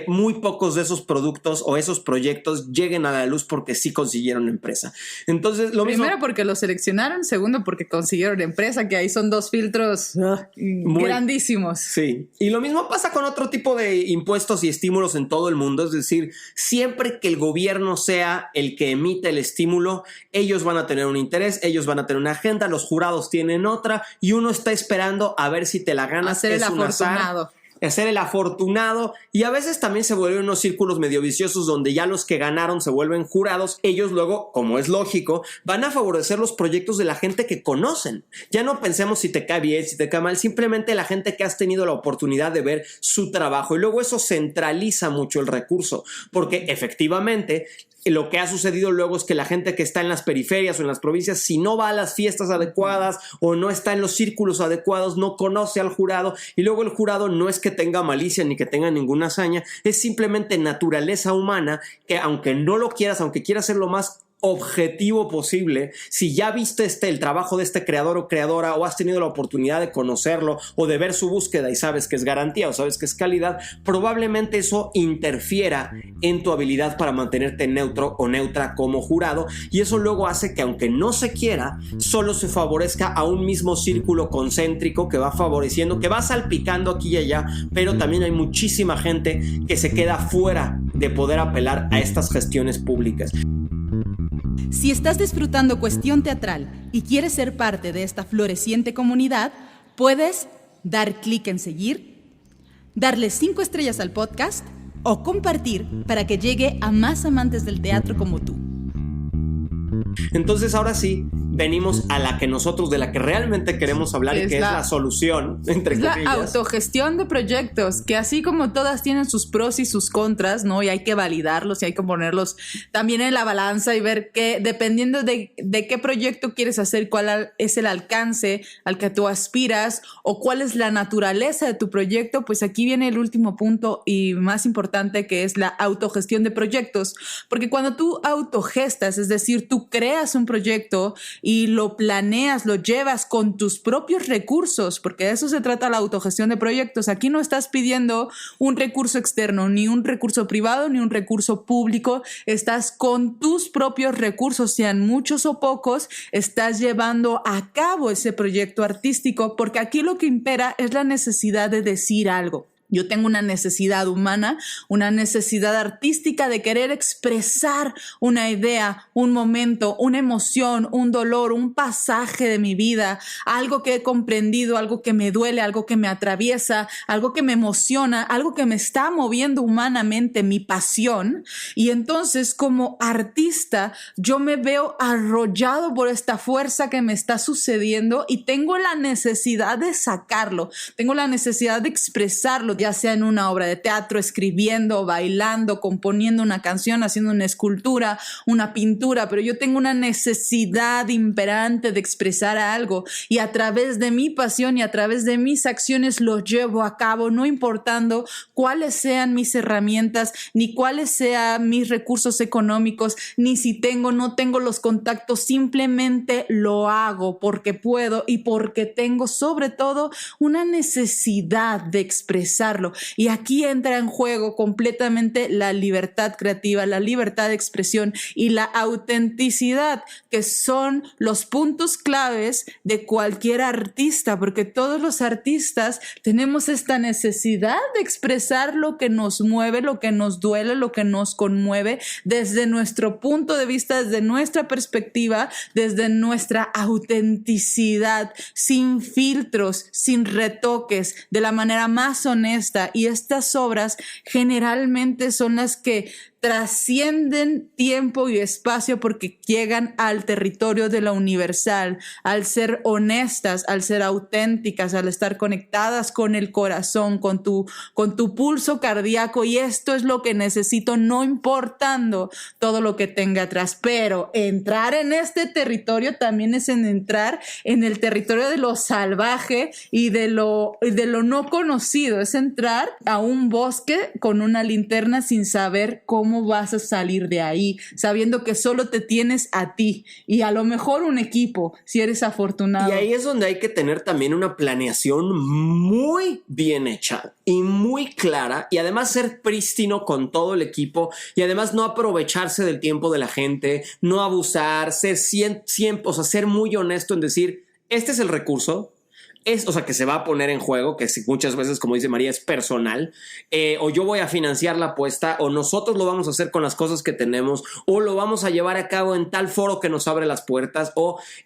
Speaker 2: muy pocos de esos productos o esos proyectos lleguen a la luz porque sí consiguieron empresa. Entonces,
Speaker 1: primero porque lo seleccionaron, segundo porque consiguieron empresa, que ahí son dos filtros grandísimos.
Speaker 2: Sí, y lo mismo pasa con otro tipo de impuestos y estímulos en todo el mundo, es decir, siempre que el gobierno sea el que emite el estímulo, ellos van a tener un interés, ellos van a tener una agenda, los jurados tienen otra y uno está esperando a ver si te la ganas.
Speaker 1: Hacer el afortunado.
Speaker 2: Hacer el afortunado, y a veces también se vuelven unos círculos medio viciosos donde ya los que ganaron se vuelven jurados. Ellos luego, como es lógico, van a favorecer los proyectos de la gente que conocen. Ya no pensemos si te cae bien, si te cae mal, simplemente la gente que has tenido la oportunidad de ver su trabajo, y luego eso centraliza mucho el recurso, porque efectivamente lo que ha sucedido luego es que la gente que está en las periferias o en las provincias, si no va a las fiestas adecuadas o no está en los círculos adecuados, no conoce al jurado, y luego el jurado no es que tenga malicia ni que tenga ninguna hazaña, es simplemente naturaleza humana que aunque no lo quieras, aunque quieras ser lo más objetivo posible, si ya viste el trabajo de este creador o creadora, o has tenido la oportunidad de conocerlo o de ver su búsqueda y sabes que es garantía o sabes que es calidad, probablemente eso interfiera en tu habilidad para mantenerte neutro o neutra como jurado, y eso luego hace que aunque no se quiera, solo se favorezca a un mismo círculo concéntrico que va favoreciendo, que va salpicando aquí y allá, pero también hay muchísima gente que se queda fuera de poder apelar a estas gestiones públicas.
Speaker 1: Si estás disfrutando Cuestión Teatral y quieres ser parte de esta floreciente comunidad, puedes dar clic en seguir, darle 5 estrellas al podcast o compartir para que llegue a más amantes del teatro como tú.
Speaker 2: Entonces ahora sí, venimos a la que nosotros, de la que realmente queremos hablar, y que es la solución, entre comillas.
Speaker 1: La autogestión de proyectos, que así como todas tienen sus pros y sus contras, ¿no? Y hay que validarlos y hay que ponerlos también en la balanza y ver que dependiendo de qué proyecto quieres hacer, cuál es el alcance al que tú aspiras o cuál es la naturaleza de tu proyecto, pues aquí viene el último punto y más importante, que es la autogestión de proyectos. Porque cuando tú autogestas, es decir, tú creas un proyecto y lo planeas, lo llevas con tus propios recursos, porque de eso se trata la autogestión de proyectos. Aquí no estás pidiendo un recurso externo, ni un recurso privado, ni un recurso público. Estás con tus propios recursos, sean muchos o pocos, estás llevando a cabo ese proyecto artístico, porque aquí lo que impera es la necesidad de decir algo. Yo tengo una necesidad humana, una necesidad artística de querer expresar una idea, un momento, una emoción, un dolor, un pasaje de mi vida, algo que he comprendido, algo que me duele, algo que me atraviesa, algo que me emociona, algo que me está moviendo humanamente, mi pasión. Y entonces, como artista, yo me veo arrollado por esta fuerza que me está sucediendo y tengo la necesidad de sacarlo, tengo la necesidad de expresarlo, ya sea en una obra de teatro, escribiendo, bailando, componiendo una canción, haciendo una escultura, una pintura, pero yo tengo una necesidad imperante de expresar algo y a través de mi pasión y a través de mis acciones lo llevo a cabo, no importando cuáles sean mis herramientas, ni cuáles sean mis recursos económicos, ni si tengo o no tengo los contactos, simplemente lo hago porque puedo y porque tengo sobre todo una necesidad de expresar expresarlo. Y aquí entra en juego completamente la libertad creativa, la libertad de expresión y la autenticidad, que son los puntos claves de cualquier artista, porque todos los artistas tenemos esta necesidad de expresar lo que nos mueve, lo que nos duele, lo que nos conmueve desde nuestro punto de vista, desde nuestra perspectiva, desde nuestra autenticidad, sin filtros, sin retoques, de la manera más honesta. Y estas obras generalmente son las que trascienden tiempo y espacio porque llegan al territorio de lo universal, al ser honestas, al ser auténticas, al estar conectadas con el corazón, con tu pulso cardíaco. Y esto es lo que necesito, no importando todo lo que tenga atrás. Pero entrar en este territorio también es entrar en el territorio de lo salvaje y de lo no conocido. Es entrar a un bosque con una linterna sin saber cómo vas a salir de ahí, sabiendo que solo te tienes a ti y a lo mejor un equipo, si eres afortunado.
Speaker 2: Y ahí es donde hay que tener también una planeación muy bien hecha y muy clara, y además ser prístino con todo el equipo, y además no aprovecharse del tiempo de la gente, no abusar, ser ser muy honesto en decir, este es el recurso, o sea, que se va a poner en juego, que muchas veces, como dice María, es personal, o yo voy a financiar la apuesta, o nosotros lo vamos a hacer con las cosas que tenemos, o lo vamos a llevar a cabo en tal foro que nos abre las puertas,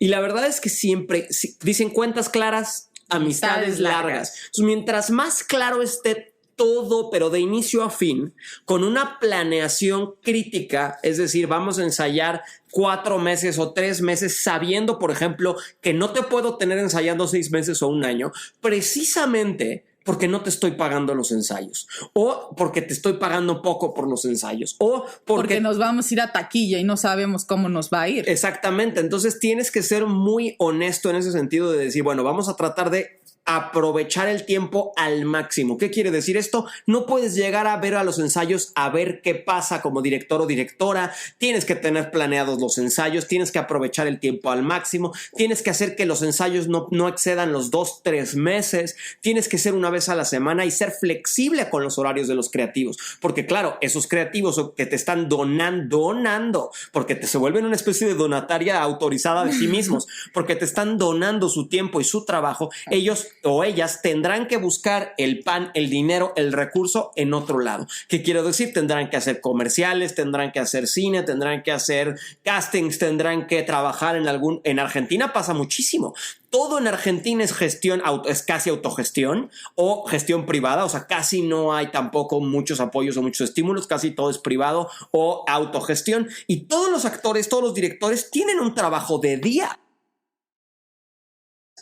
Speaker 2: y la verdad es que siempre dicen cuentas claras, amistades largas. Entonces, mientras más claro esté todo, pero de inicio a fin, con una planeación crítica, es decir, vamos a ensayar 4 meses o 3 meses, sabiendo, por ejemplo, que no te puedo tener ensayando 6 meses o un año, precisamente porque no te estoy pagando los ensayos, o porque te estoy pagando poco por los ensayos, o
Speaker 1: porque nos vamos a ir a taquilla y no sabemos cómo nos va a ir.
Speaker 2: Exactamente. Entonces tienes que ser muy honesto en ese sentido de decir, bueno, vamos a tratar de aprovechar el tiempo al máximo. ¿Qué quiere decir esto? No puedes llegar a ver a los ensayos a ver qué pasa como director o directora. Tienes que tener planeados los ensayos, tienes que aprovechar el tiempo al máximo, tienes que hacer que los ensayos no excedan los 2-3 meses, tienes que ser una vez a la semana y ser flexible con los horarios de los creativos, porque claro, esos creativos que te están donando, porque se vuelven una especie de donataria autorizada de sí mismos, porque te están donando su tiempo y su trabajo, ellos o ellas tendrán que buscar el pan, el dinero, el recurso en otro lado. ¿Qué quiero decir? Tendrán que hacer comerciales, tendrán que hacer cine, tendrán que hacer castings, tendrán que trabajar en Argentina pasa muchísimo. Todo en Argentina es es casi autogestión o gestión privada, o sea, casi no hay tampoco muchos apoyos o muchos estímulos, casi todo es privado o autogestión, y todos los actores, todos los directores tienen un trabajo de día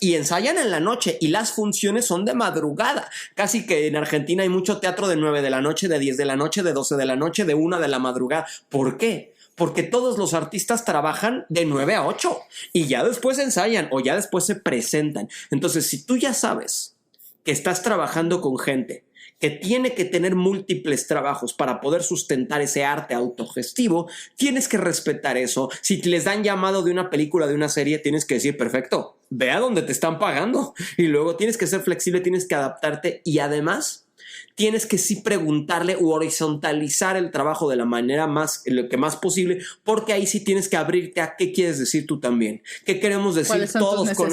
Speaker 2: y ensayan en la noche, y las funciones son de madrugada. Casi que en Argentina hay mucho teatro de 9 de la noche, de 10 de la noche, de 12 de la noche, de 1 de la madrugada. ¿Por qué? Porque todos los artistas trabajan de 9 a 8 y ya después ensayan o ya después se presentan. Entonces, si tú ya sabes que estás trabajando con gente que tiene que tener múltiples trabajos para poder sustentar ese arte autogestivo, tienes que respetar eso. Si les dan llamado de una película, de una serie, tienes que decir, perfecto, ve a donde te están pagando. Y luego tienes que ser flexible, tienes que adaptarte, y además tienes que sí preguntarle u horizontalizar el trabajo de la manera lo que más posible, porque ahí sí tienes que abrirte a qué quieres decir tú también, qué queremos decir todos con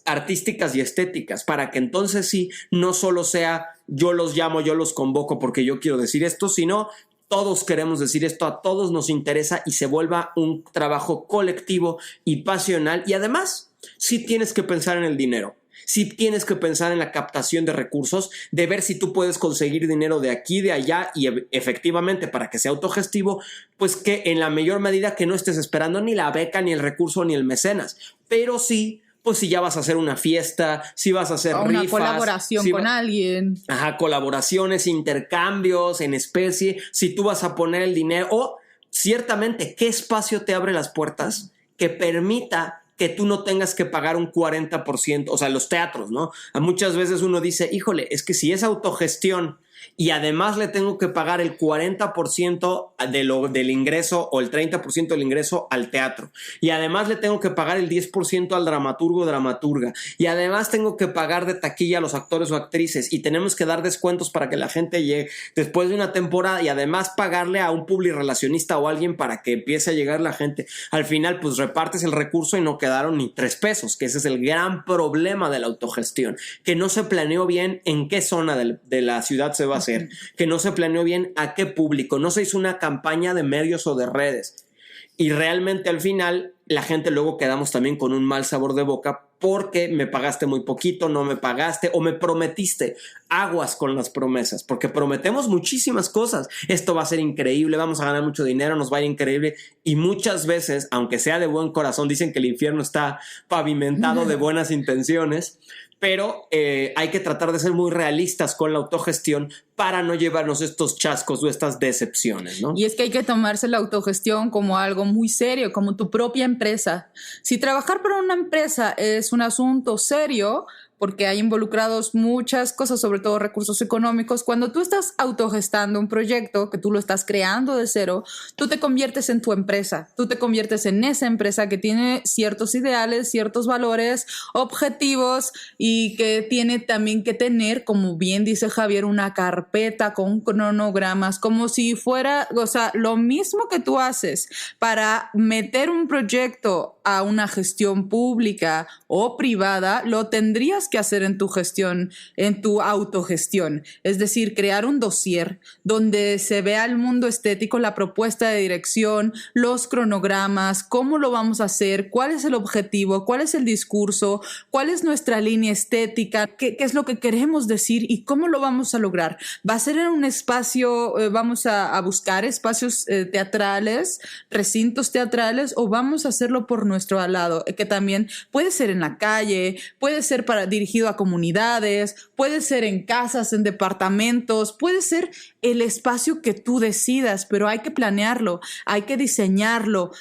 Speaker 2: artísticas y estéticas, para que entonces sí no solo sea yo los llamo, yo los convoco porque yo quiero decir esto, sino todos queremos decir esto, a todos nos interesa, y se vuelva un trabajo colectivo y pasional. Y además sí tienes que pensar en el dinero. Sí tienes que pensar en la captación de recursos, de ver si tú puedes conseguir dinero de aquí, de allá, y efectivamente, para que sea autogestivo, pues que en la mayor medida que no estés esperando ni la beca, ni el recurso, ni el mecenas, pero sí, pues si ya vas a hacer una fiesta, si vas a hacer
Speaker 1: una
Speaker 2: rifas,
Speaker 1: colaboración con alguien.
Speaker 2: Ajá, colaboraciones, intercambios en especie, si tú vas a poner el dinero, o ciertamente qué espacio te abre las puertas que permita que tú no tengas que pagar un 40%, o sea, los teatros, ¿no? Muchas veces uno dice, híjole, es que si es autogestión y además le tengo que pagar el 40% del ingreso o el 30% del ingreso al teatro, y además le tengo que pagar el 10% al dramaturgo o dramaturga, y además tengo que pagar de taquilla a los actores o actrices, y tenemos que dar descuentos para que la gente llegue después de una temporada, y además pagarle a un publirelacionista o alguien para que empiece a llegar la gente. Al final pues repartes el recurso y no quedaron ni 3 pesos, que ese es el gran problema de la autogestión, que no se planeó bien en qué zona de la ciudad se va a hacer, que no se planeó bien a qué público, no se hizo una campaña de medios o de redes, y realmente al final la gente luego quedamos también con un mal sabor de boca porque me pagaste muy poquito, no me pagaste o me prometiste. Aguas con las promesas, porque prometemos muchísimas cosas. Esto va a ser increíble, vamos a ganar mucho dinero, nos va a ir increíble, y muchas veces, aunque sea de buen corazón, dicen que el infierno está pavimentado de buenas intenciones, pero hay que tratar de ser muy realistas con la autogestión para no llevarnos estos chascos o estas decepciones, ¿no?
Speaker 1: Y es que hay que tomarse la autogestión como algo muy serio, como tu propia empresa. Si trabajar para una empresa es un asunto serio, porque hay involucrados muchas cosas, sobre todo recursos económicos, cuando tú estás autogestando un proyecto, que tú lo estás creando de cero, tú te conviertes en tu empresa, tú te conviertes en esa empresa que tiene ciertos ideales, ciertos valores, objetivos, y que tiene también que tener, como bien dice Javier, una carpeta con cronogramas, como si fuera, o sea, lo mismo que tú haces para meter un proyecto a una gestión pública o privada, lo tendrías que hacer en tu gestión, en tu autogestión. Es decir, crear un dossier donde se vea el mundo estético, la propuesta de dirección, los cronogramas, cómo lo vamos a hacer, cuál es el objetivo, cuál es el discurso, cuál es nuestra línea estética, qué es lo que queremos decir y cómo lo vamos a lograr. Va a ser en un espacio, vamos a buscar espacios teatrales, recintos teatrales, o vamos a hacerlo por nuestro lado, que también puede ser en la calle, puede ser dirigido a comunidades, puede ser en casas, en departamentos, puede ser el espacio que tú decidas, pero hay que planearlo, hay que diseñarlo,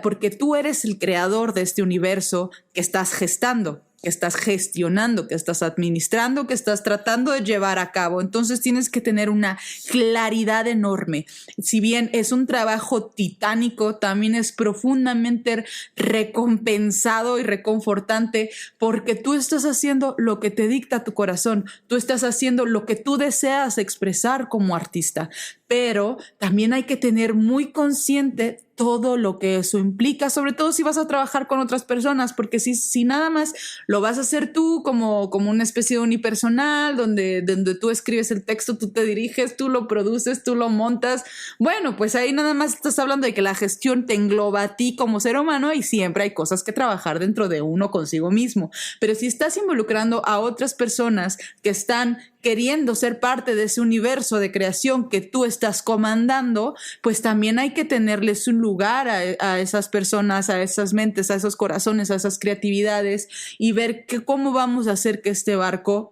Speaker 1: porque tú eres el creador de este universo que estás gestando, que estás gestionando, que estás administrando, que estás tratando de llevar a cabo. Entonces tienes que tener una claridad enorme. Si bien es un trabajo titánico, también es profundamente recompensado y reconfortante, porque tú estás haciendo lo que te dicta tu corazón, tú estás haciendo lo que tú deseas expresar como artista, pero también hay que tener muy consciente todo lo que eso implica, sobre todo si vas a trabajar con otras personas, porque si nada más lo vas a hacer tú como una especie de unipersonal, donde tú escribes el texto, tú te diriges, tú lo produces, tú lo montas, bueno, pues ahí nada más estás hablando de que la gestión te engloba a ti como ser humano, y siempre hay cosas que trabajar dentro de uno consigo mismo. Pero si estás involucrando a otras personas que están queriendo ser parte de ese universo de creación que tú estás comandando, pues también hay que tenerles un lugar a esas personas, a esas mentes, a esos corazones, a esas creatividades, y ver cómo vamos a hacer que este barco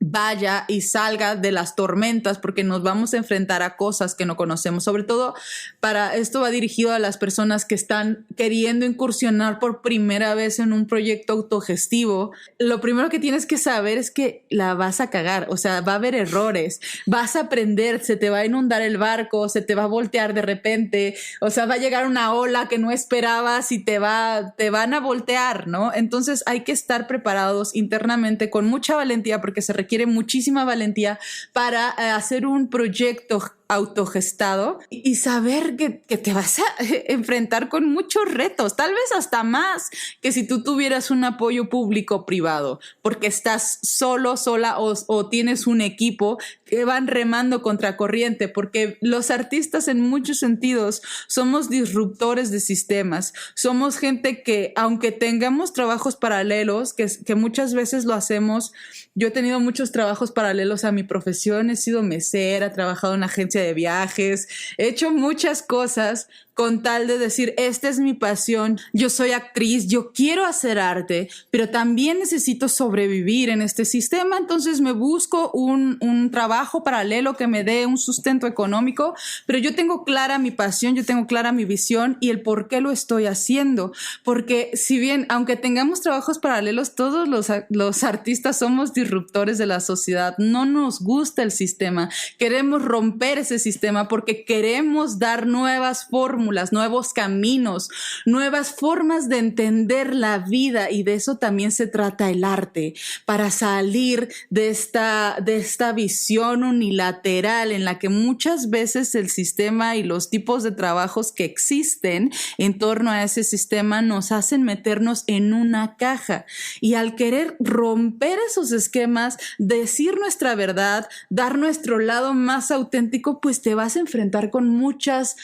Speaker 1: vaya y salga de las tormentas, porque nos vamos a enfrentar a cosas que no conocemos. Sobre todo, para esto va dirigido a las personas que están queriendo incursionar por primera vez en un proyecto autogestivo. Lo primero que tienes que saber es que la vas a cagar, o sea, va a haber errores, vas a aprender, se te va a inundar el barco, se te va a voltear de repente, o sea, va a llegar una ola que no esperabas y te van a voltear, ¿no? Entonces hay que estar preparados internamente con mucha valentía, porque se requiere muchísima valentía para hacer un proyecto autogestado y saber que te vas a enfrentar con muchos retos, tal vez hasta más que si tú tuvieras un apoyo público-privado, porque estás solo, sola, o tienes un equipo que van remando contra corriente, porque los artistas en muchos sentidos somos disruptores de sistemas, somos gente que, aunque tengamos trabajos paralelos, que muchas veces lo hacemos. Yo he tenido muchos trabajos paralelos a mi profesión, he sido mesera, he trabajado en agencia de viajes, he hecho muchas cosas, con tal de decir, esta es mi pasión, yo soy actriz, yo quiero hacer arte, pero también necesito sobrevivir en este sistema, entonces me busco un trabajo paralelo que me dé un sustento económico, pero yo tengo clara mi pasión, yo tengo clara mi visión y el por qué lo estoy haciendo, porque si bien, aunque tengamos trabajos paralelos, todos los artistas somos disruptores de la sociedad, no nos gusta el sistema, queremos romper ese sistema porque queremos dar nuevas fórmulas, nuevos caminos, nuevas formas de entender la vida, y de eso también se trata el arte, para salir de esta visión unilateral en la que muchas veces el sistema y los tipos de trabajos que existen en torno a ese sistema nos hacen meternos en una caja, y al querer romper esos esquemas, decir nuestra verdad, dar nuestro lado más auténtico, pues te vas a enfrentar con muchas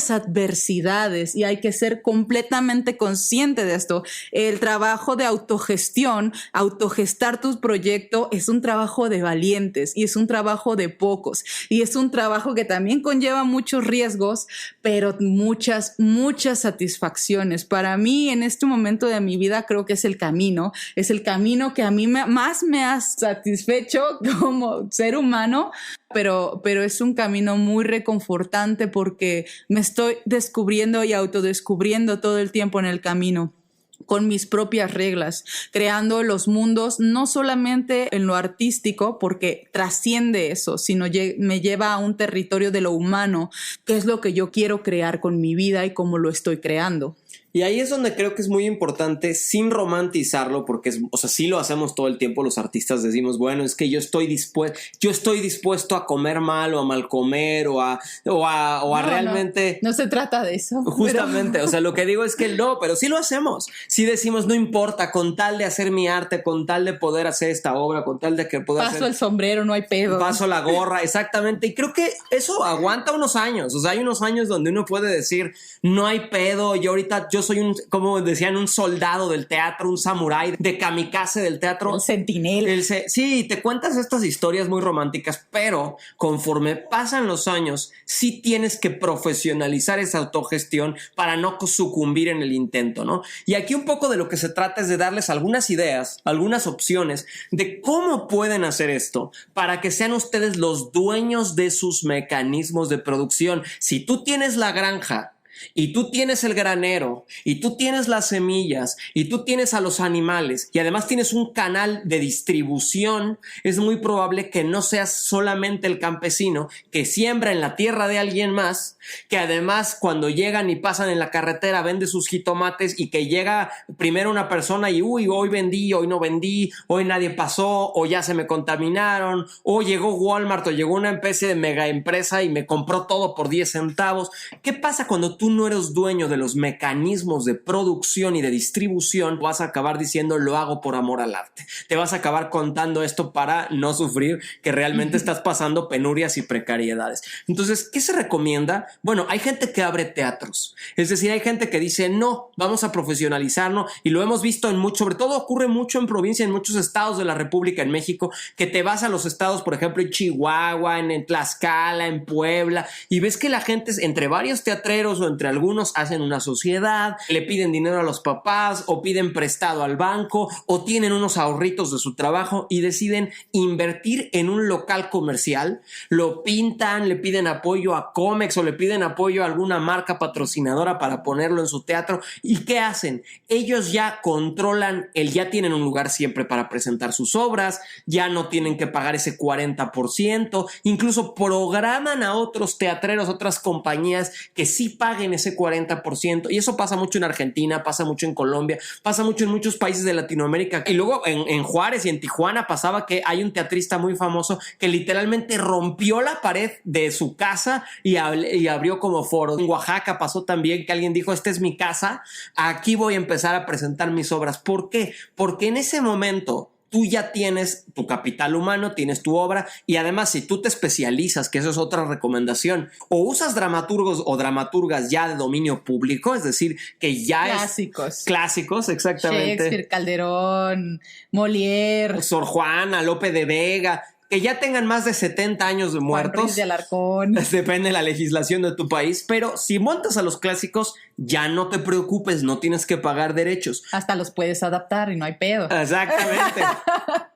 Speaker 1: adversidades, y hay que ser completamente consciente de esto. El trabajo de autogestar tu proyecto es un trabajo de valientes y es un trabajo de pocos, y es un trabajo que también conlleva muchos riesgos, pero muchas satisfacciones. Para mí, en este momento de mi vida, creo que es el camino que a mí más me ha satisfecho como ser humano, pero es un camino muy reconfortante porque me estoy descubriendo y autodescubriendo todo el tiempo en el camino, con mis propias reglas, creando los mundos no solamente en lo artístico, porque trasciende eso, sino me lleva a un territorio de lo humano, que es lo que yo quiero crear con mi vida y cómo lo estoy creando.
Speaker 2: Y ahí es donde creo que es muy importante, sin romantizarlo, porque sí lo hacemos todo el tiempo los artistas, decimos, bueno, es que yo estoy dispuesto a comer mal o a mal comer o a realmente...
Speaker 1: No se trata de eso.
Speaker 2: Justamente, pero... lo que digo es que no, pero sí lo hacemos. Sí decimos, no importa, con tal de hacer mi arte, con tal de poder hacer esta obra, con tal de que pueda
Speaker 1: Paso el sombrero, no hay pedo.
Speaker 2: Paso la gorra, exactamente. Y creo que eso aguanta unos años. Hay unos años donde uno puede decir, no hay pedo, yo soy como decían, un soldado del teatro, un samurái de kamikaze del teatro.
Speaker 1: Un centinela.
Speaker 2: Sí, te cuentas estas historias muy románticas, pero conforme pasan los años, sí tienes que profesionalizar esa autogestión para no sucumbir en el intento, ¿no? Y aquí un poco de lo que se trata es de darles algunas ideas, algunas opciones de cómo pueden hacer esto para que sean ustedes los dueños de sus mecanismos de producción. Si tú tienes la granja, y tú tienes el granero, y tú tienes las semillas, y tú tienes a los animales, y además tienes un canal de distribución, es muy probable que no seas solamente el campesino que siembra en la tierra de alguien más, que además cuando llegan y pasan en la carretera vende sus jitomates, y que llega primero una persona y hoy vendí, hoy no vendí, hoy nadie pasó, o ya se me contaminaron, o llegó Walmart o llegó una especie de mega empresa y me compró todo por 10 centavos. ¿Qué pasa cuando tú no eres dueño de los mecanismos de producción y de distribución? Vas a acabar diciendo, lo hago por amor al arte. Te vas a acabar contando esto para no sufrir que realmente estás pasando penurias y precariedades. Entonces, ¿qué se recomienda? Bueno, hay gente que abre teatros. Es decir, hay gente que dice, no, vamos a profesionalizarnos, y lo hemos visto sobre todo ocurre mucho en provincia, en muchos estados de la República, en México, que te vas a los estados, por ejemplo, en Chihuahua, en Tlaxcala, en Puebla, y ves que la gente, entre varios teatreros o entre algunos, hacen una sociedad, le piden dinero a los papás o piden prestado al banco o tienen unos ahorritos de su trabajo y deciden invertir en un local comercial, lo pintan, le piden apoyo a Comex o le piden apoyo a alguna marca patrocinadora para ponerlo en su teatro. ¿Y qué hacen? Ellos ya controlan ya tienen un lugar siempre para presentar sus obras, ya no tienen que pagar ese 40%, incluso programan a otros teatreros, otras compañías que sí paguen ese 40%, y eso pasa mucho en Argentina, pasa mucho en Colombia, pasa mucho en muchos países de Latinoamérica. Y luego en Juárez y en Tijuana pasaba que hay un teatrista muy famoso que literalmente rompió la pared de su casa y abrió como foro. En Oaxaca pasó también que alguien dijo, esta es mi casa, aquí voy a empezar a presentar mis obras. ¿Por qué? Porque en ese momento tú ya tienes tu capital humano, tienes tu obra, y además si tú te especializas, que eso es otra recomendación, o usas dramaturgos o dramaturgas ya de dominio público, es decir, que ya clásicos, exactamente.
Speaker 1: Shakespeare, Calderón, Molière,
Speaker 2: Sor Juana, Lope de Vega, que ya tengan más de 70 años de muertos.
Speaker 1: Juan Ruiz de Alarcón.
Speaker 2: Depende de la legislación de tu país, pero si montas a los clásicos, ya no te preocupes, no tienes que pagar derechos.
Speaker 1: Hasta los puedes adaptar y no hay pedo.
Speaker 2: Exactamente.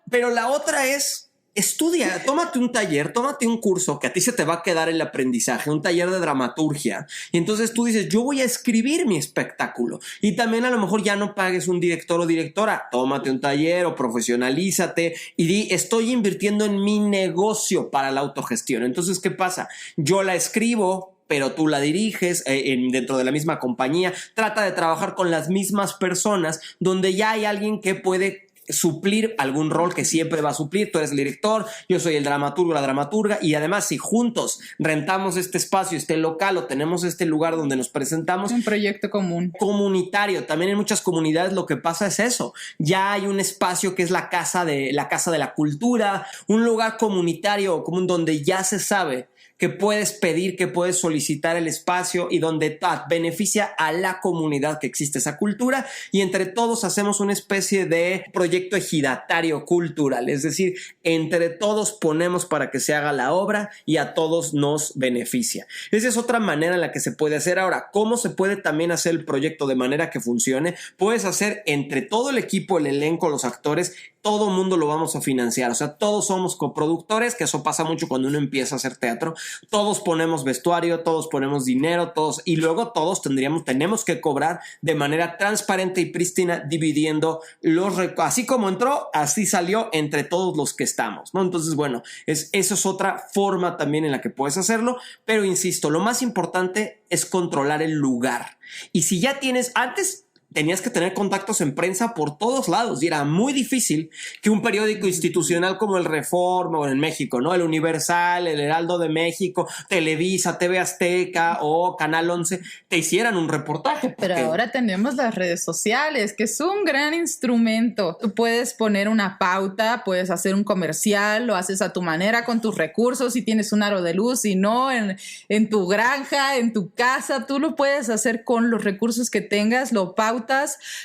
Speaker 2: Pero la otra es... Estudia, tómate un taller, tómate un curso que a ti se te va a quedar el aprendizaje, un taller de dramaturgia. Y entonces tú dices, yo voy a escribir mi espectáculo. Y también a lo mejor ya no pagues un director o directora. Tómate un taller o profesionalízate y di, estoy invirtiendo en mi negocio para la autogestión. Entonces, ¿qué pasa? Yo la escribo, pero tú la diriges dentro de la misma compañía. Trata de trabajar con las mismas personas donde ya hay alguien que puede suplir algún rol que siempre va a suplir. Tú eres el director, yo soy el dramaturgo, la dramaturga, y además si juntos rentamos este espacio, este local o tenemos este lugar donde nos presentamos,
Speaker 1: un proyecto común
Speaker 2: comunitario. También en muchas comunidades lo que pasa es eso, ya hay un espacio que es la casa de la cultura, un lugar comunitario común donde ya se sabe que puedes pedir, que puedes solicitar el espacio y donde beneficia a la comunidad que existe esa cultura, y entre todos hacemos una especie de proyecto ejidatario cultural, es decir, entre todos ponemos para que se haga la obra y a todos nos beneficia. Esa es otra manera en la que se puede hacer. Ahora, ¿cómo se puede también hacer el proyecto de manera que funcione? Puedes hacer entre todo el equipo, el elenco, los actores, todo mundo lo vamos a financiar, o sea, todos somos coproductores, que eso pasa mucho cuando uno empieza a hacer teatro. Todos ponemos vestuario, todos ponemos dinero, todos, y luego todos tenemos que cobrar de manera transparente y prístina, dividiendo los recursos. Así como entró, así salió entre todos los que estamos, ¿no? Entonces, bueno, eso es otra forma también en la que puedes hacerlo, pero insisto, lo más importante es controlar el lugar. Y si ya tienes, antes tenías que tener contactos en prensa por todos lados y era muy difícil que un periódico institucional como el Reforma o en México, ¿no? El Universal, el Heraldo de México, Televisa, TV Azteca o Canal 11 te hicieran un reportaje.
Speaker 1: Pero ahora tenemos las redes sociales, que es un gran instrumento. Tú puedes poner una pauta, puedes hacer un comercial, lo haces a tu manera con tus recursos, si tienes un aro de luz, si no, en tu granja, en tu casa, tú lo puedes hacer con los recursos que tengas, lo pautas,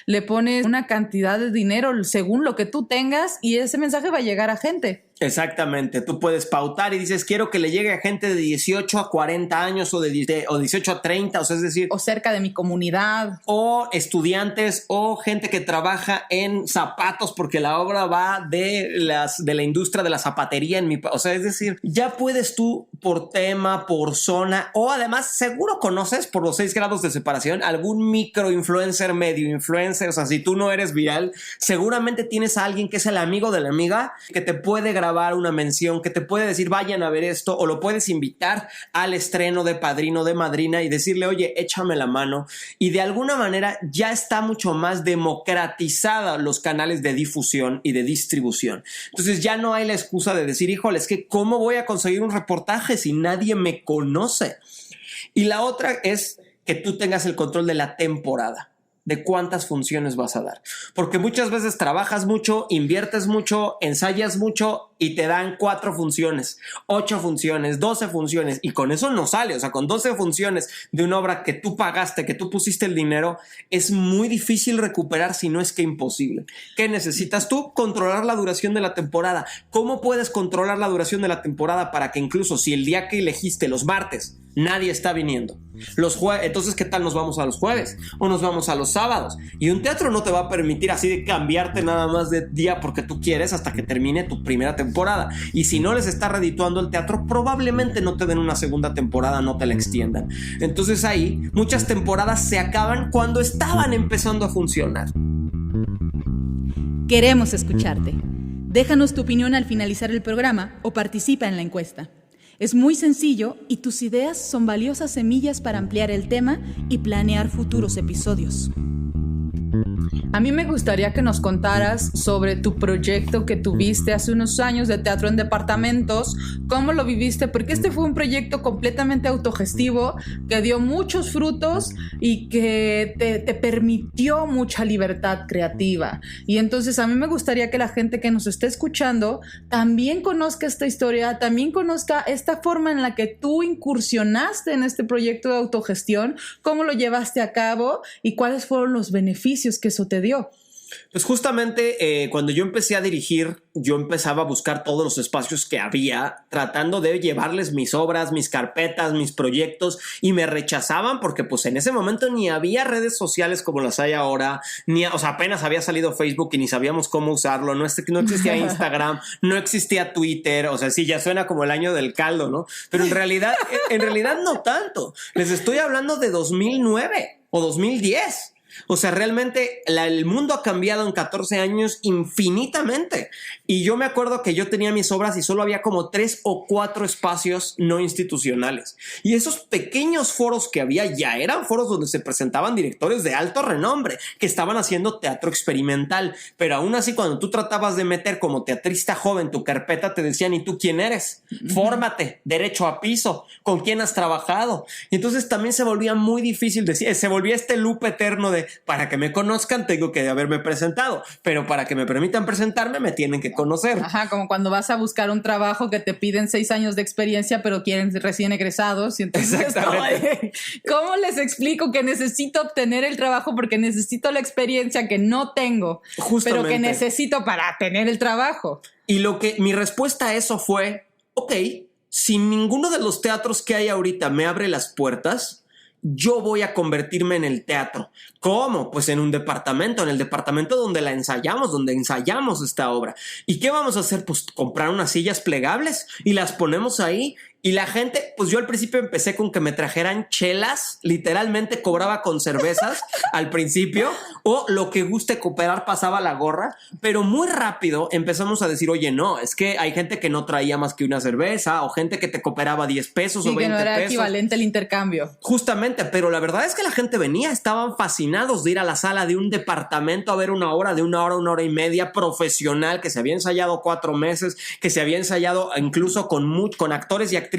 Speaker 1: le pones una cantidad de dinero según lo que tú tengas y ese mensaje va a llegar a gente.
Speaker 2: Exactamente, tú puedes pautar y dices, quiero que le llegue a gente de 18 a 40 años o 18 a 30, o sea, es decir...
Speaker 1: O cerca de mi comunidad.
Speaker 2: O estudiantes o gente que trabaja en zapatos porque la obra va de la industria de la zapatería o sea, es decir, ya puedes tú por tema, por zona, o además seguro conoces por los 6 grados de separación algún microinfluencer, medio influencer, o sea, si tú no eres viral, seguramente tienes a alguien que es el amigo de la amiga que te puede grabar una mención, que te puede decir vayan a ver esto, o lo puedes invitar al estreno de padrino, de madrina y decirle, oye, échame la mano, y de alguna manera ya está mucho más democratizada los canales de difusión y de distribución. Entonces ya no hay la excusa de decir, híjole, es que ¿cómo voy a conseguir un reportaje si nadie me conoce? Y la otra es que tú tengas el control de la temporada, de cuántas funciones vas a dar, porque muchas veces trabajas mucho, inviertes mucho, ensayas mucho y te dan 4 funciones, 8 funciones, 12 funciones y con eso no sale. O sea, con 12 funciones de una obra que tú pagaste, que tú pusiste el dinero, es muy difícil recuperar, si no es que imposible. ¿Qué necesitas tú? Controlar la duración de la temporada. ¿Cómo puedes controlar la duración de la temporada para que incluso si el día que elegiste, los martes, nadie está viniendo, los jueves, entonces ¿qué tal nos vamos a los jueves o nos vamos a los sábados? Y un teatro no te va a permitir así de cambiarte nada más de día porque tú quieres hasta que termine tu primera temporada, y si no les está redituando el teatro, probablemente no te den una segunda temporada, no te la extiendan. Entonces ahí muchas temporadas se acaban cuando estaban empezando a funcionar.
Speaker 3: Queremos escucharte. Déjanos tu opinión al finalizar el programa o participa en la encuesta. Es muy sencillo y tus ideas son valiosas semillas para ampliar el tema y planear futuros episodios.
Speaker 1: A mí me gustaría que nos contaras sobre tu proyecto que tuviste hace unos años de teatro en departamentos, cómo lo viviste, porque este fue un proyecto completamente autogestivo que dio muchos frutos y que te permitió mucha libertad creativa. Y entonces a mí me gustaría que la gente que nos esté escuchando también conozca esta historia, también conozca esta forma en la que tú incursionaste en este proyecto de autogestión, cómo lo llevaste a cabo y cuáles fueron los beneficios que eso te dio.
Speaker 2: Pues justamente cuando yo empecé a dirigir, yo empezaba a buscar todos los espacios que había, tratando de llevarles mis obras, mis carpetas, mis proyectos, y me rechazaban porque pues en ese momento ni había redes sociales como las hay ahora, o sea, apenas había salido Facebook y ni sabíamos cómo usarlo, no existía Instagram, no existía Twitter, o sea, sí, ya suena como el año del caldo, ¿no? Pero en realidad no tanto. Les estoy hablando de 2009 o 2010. O sea, realmente el mundo ha cambiado en 14 años infinitamente. Y yo me acuerdo que yo tenía mis obras y solo había como 3 o 4 espacios no institucionales. Y esos pequeños foros que había ya eran foros donde se presentaban directores de alto renombre que estaban haciendo teatro experimental. Pero aún así, cuando tú tratabas de meter como teatrista joven tu carpeta, te decían, ¿y tú quién eres? Fórmate, derecho a piso, ¿con quién has trabajado? Y entonces también se volvía muy difícil decir, se volvía este loop eterno de para que me conozcan tengo que haberme presentado, pero para que me permitan presentarme me tienen que conocer.
Speaker 1: Ajá, como cuando vas a buscar un trabajo que te piden 6 años de experiencia, pero quieren recién egresados. Y entonces
Speaker 2: exactamente.
Speaker 1: ¿Cómo les explico que necesito obtener el trabajo porque necesito la experiencia que no tengo,
Speaker 2: justamente,
Speaker 1: pero que necesito para tener el trabajo?
Speaker 2: Y mi respuesta a eso fue, ok, si ninguno de los teatros que hay ahorita me abre las puertas, yo voy a convertirme en el teatro. ¿Cómo? Pues en un departamento, en el departamento donde donde ensayamos esta obra. ¿Y qué vamos a hacer? Pues comprar unas sillas plegables y las ponemos ahí. Y la gente, pues yo al principio empecé con que me trajeran chelas, literalmente cobraba con cervezas al principio, o lo que guste cooperar pasaba la gorra, pero muy rápido empezamos a decir, oye, no, es que hay gente que no traía más que una cerveza, o gente que te cooperaba 10 pesos o 20 pesos.
Speaker 1: Y que no era equivalente el intercambio.
Speaker 2: Justamente, pero la verdad es que la gente venía, estaban fascinados de ir a la sala de un departamento a ver una obra de una hora y media profesional, que se había ensayado 4 meses, que se había ensayado incluso con actores y actrices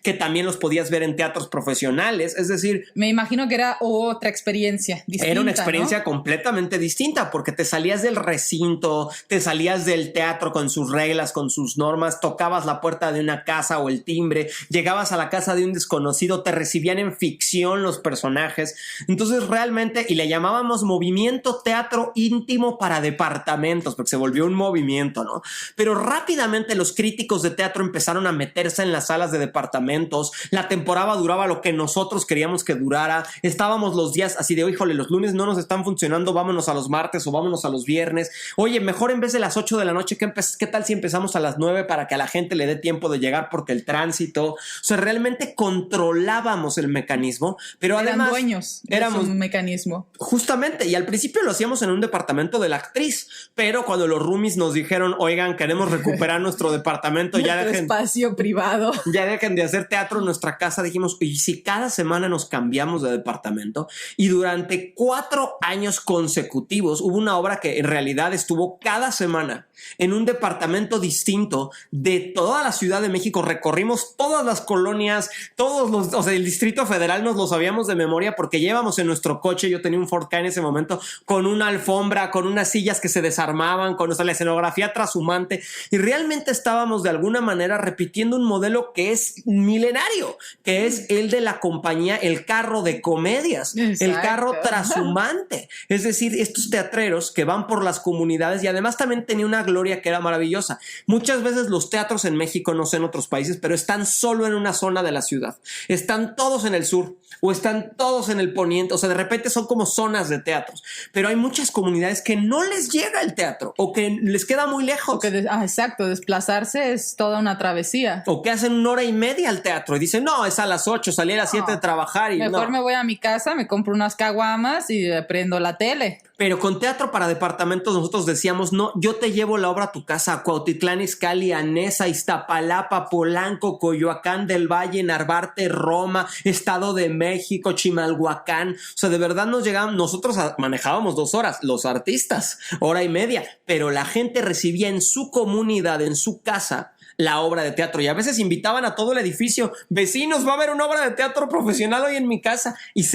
Speaker 2: que también los podías ver en teatros profesionales. Es decir,
Speaker 1: me imagino que era otra experiencia distinta.
Speaker 2: Era una experiencia, ¿no?, completamente distinta, porque te salías del recinto, te salías del teatro con sus reglas, con sus normas, tocabas la puerta de una casa o el timbre, llegabas a la casa de un desconocido, te recibían en ficción los personajes. Entonces realmente, y le llamábamos movimiento teatro íntimo para departamentos, porque se volvió un movimiento, ¿no? Pero rápidamente los críticos de teatro empezaron a meterse en las salas de departamentos. La temporada duraba lo que nosotros queríamos que durara. Estábamos los días así de, híjole, los lunes no nos están funcionando, vámonos a los martes o vámonos a los viernes. Oye, mejor en vez de las 8 de la noche, ¿qué tal si empezamos a las 9 para que a la gente le dé tiempo de llegar porque el tránsito? O sea, realmente controlábamos el mecanismo, pero además
Speaker 1: dueños éramos un mecanismo.
Speaker 2: Justamente, y al principio lo hacíamos en un departamento de la actriz, pero cuando los roomies nos dijeron, oigan, queremos recuperar nuestro departamento, ya dejen
Speaker 1: espacio privado.
Speaker 2: Ya dejen de hacer teatro en nuestra casa, dijimos, y si cada semana nos cambiamos de departamento. Y durante 4 años consecutivos hubo una obra que en realidad estuvo cada semana en un departamento distinto de toda la Ciudad de México. Recorrimos todas las colonias, o sea, el Distrito Federal nos lo sabíamos de memoria porque llevamos en nuestro coche, yo tenía un Ford Ka en ese momento, con una alfombra, con unas sillas que se desarmaban, con, o sea, la escenografía trashumante, y realmente estábamos de alguna manera repitiendo un modelo que es milenario, que es el de la compañía El Carro de Comedias. Exacto. El carro trashumante. Es decir, estos teatreros que van por las comunidades, y además también tenía una gloria que era maravillosa. Muchas veces los teatros en México, no sé en otros países, pero están solo en una zona de la ciudad. Están todos en el sur o están todos en el poniente. O sea, de repente son como zonas de teatros, pero hay muchas comunidades que no les llega el teatro o que les queda muy lejos.
Speaker 1: Exacto, desplazarse es toda una travesía.
Speaker 2: O que hacen 1 hora y media al teatro y dicen, no, es a las 8, salí a las 7 de trabajar y
Speaker 1: mejor me voy a mi casa, me compro unas caguamas y prendo la tele.
Speaker 2: Pero con teatro para departamentos nosotros decíamos, no, yo te llevo la obra a tu casa, a Cuautitlán Izcalli, a Neza, Iztapalapa, Polanco, Coyoacán del Valle, Narvarte, Roma, Estado de México, Chimalhuacán. O sea, de verdad nosotros manejábamos 2 horas, los artistas, 1 hora y media, pero la gente recibía en su comunidad, en su casa, la obra de teatro, y a veces invitaban a todo el edificio, vecinos, va a haber una obra de teatro profesional hoy en mi casa, y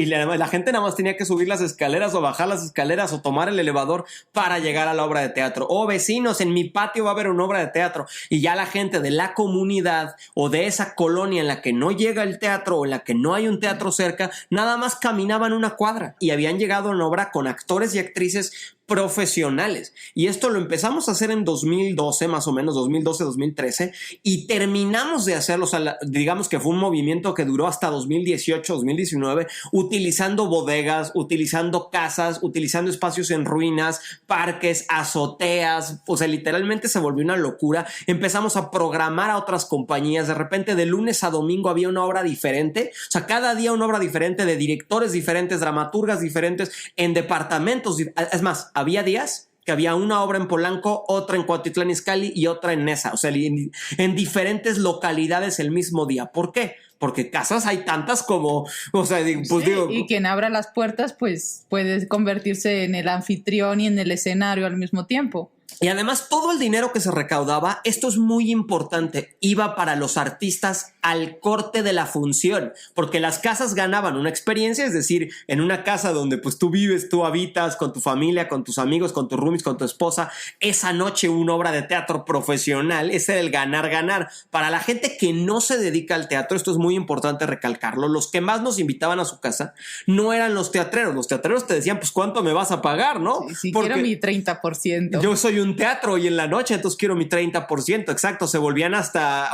Speaker 2: la gente nada más tenía que subir las escaleras o bajar las escaleras o tomar el elevador para llegar a la obra de teatro. O vecinos, en mi patio va a haber una obra de teatro, y ya la gente de la comunidad o de esa colonia en la que no llega el teatro o en la que no hay un teatro cerca, nada más caminaban 1 cuadra y habían llegado a una obra con actores y actrices profesionales. Y esto lo empezamos a hacer en 2012, más o menos, 2012, 2013, y terminamos de hacerlo. O sea, digamos que fue un movimiento que duró hasta 2018, 2019, utilizando bodegas, utilizando casas, utilizando espacios en ruinas, parques, azoteas. O sea, literalmente se volvió una locura. Empezamos a programar a otras compañías. De repente, de lunes a domingo había una obra diferente. O sea, cada día una obra diferente, de directores diferentes, dramaturgas diferentes, en departamentos. Es más, había días que había una obra en Polanco, otra en Cuautitlán Izcalli y otra en Neza. O sea, en diferentes localidades el mismo día. ¿Por qué? Porque casas hay tantas como, o sea, pues
Speaker 1: sí, digo. Y quien abra las puertas, pues puede convertirse en el anfitrión y en el escenario al mismo tiempo.
Speaker 2: Y además todo el dinero que se recaudaba, esto es muy importante, iba para los artistas al corte de la función, porque las casas ganaban una experiencia, es decir, en una casa donde pues tú vives, tú habitas con tu familia, con tus amigos, con tus roomies, con tu esposa, esa noche una obra de teatro profesional, ese era el ganar. Para la gente que no se dedica al teatro, esto es muy importante recalcarlo, los que más nos invitaban a su casa no eran los teatreros te decían pues ¿cuánto me vas a pagar? ¿No?
Speaker 1: Sí, quiero mi 30%.
Speaker 2: Yo soy un teatro y en la noche entonces quiero mi 30%, exacto, se volvían hasta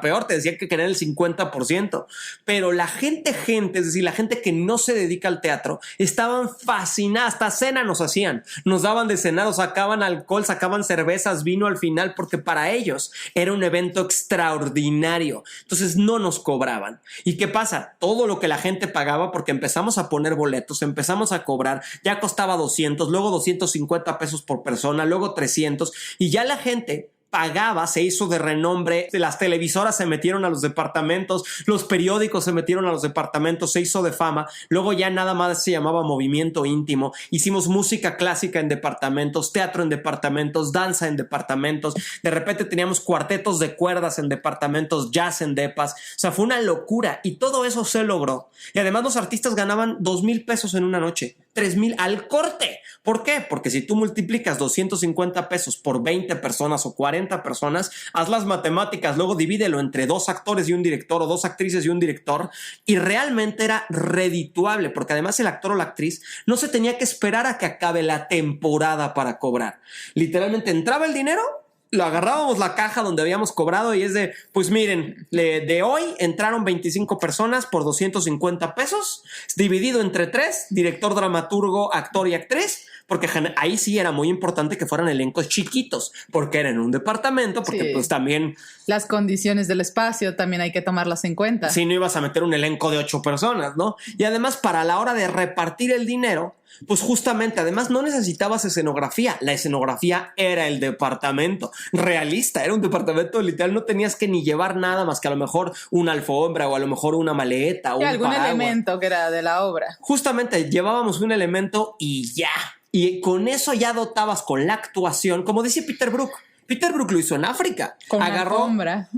Speaker 2: peor, te decían que querían el 50%, pero la gente, es decir, la gente que no se dedica al teatro, estaban fascinadas, hasta cena nos hacían, nos daban de cenar, o sacaban alcohol, sacaban cervezas, vino al final, porque para ellos era un evento extraordinario, entonces no nos cobraban. ¿Y qué pasa? Todo lo que la gente pagaba, porque empezamos a poner boletos, empezamos a cobrar, ya costaba 200, luego 250 pesos por persona, luego 300, y ya la gente pagaba, se hizo de renombre, las televisoras se metieron a los departamentos, los periódicos se metieron a los departamentos, se hizo de fama, luego ya nada más se llamaba Movimiento Íntimo, hicimos música clásica en departamentos, teatro en departamentos, danza en departamentos, de repente teníamos cuartetos de cuerdas en departamentos, jazz en depas, o sea, fue una locura y todo eso se logró. Y además los artistas ganaban 2,000 pesos en una noche, 3,000 al corte. ¿Por qué? Porque si tú multiplicas 250 pesos por 20 personas o 40 personas, haz las matemáticas, luego divídelo entre 2 actores y un director o 2 actrices y un director, y realmente era redituable, porque además el actor o la actriz no se tenía que esperar a que acabe la temporada para cobrar. Literalmente entraba el dinero, lo agarrábamos la caja donde habíamos cobrado y es de, pues miren, de hoy entraron 25 personas por 250 pesos, dividido entre 3, director, dramaturgo, actor y actriz, porque ahí sí era muy importante que fueran elencos chiquitos, porque era en un departamento, porque sí, pues también...
Speaker 1: Las condiciones del espacio también hay que tomarlas en cuenta.
Speaker 2: Si no ibas a meter un elenco de 8 personas, ¿no? Y además para la hora de repartir el dinero, pues justamente, además no necesitabas escenografía, la escenografía era el departamento, realista, era un departamento literal, no tenías que ni llevar nada más que a lo mejor una alfombra o a lo mejor una maleta o
Speaker 1: algún elemento que era de la obra.
Speaker 2: Justamente llevábamos un elemento y ya. Y con eso ya dotabas con la actuación, como dice Peter Brook. Peter Brook lo hizo en África.
Speaker 1: Con agarró, una alfombra.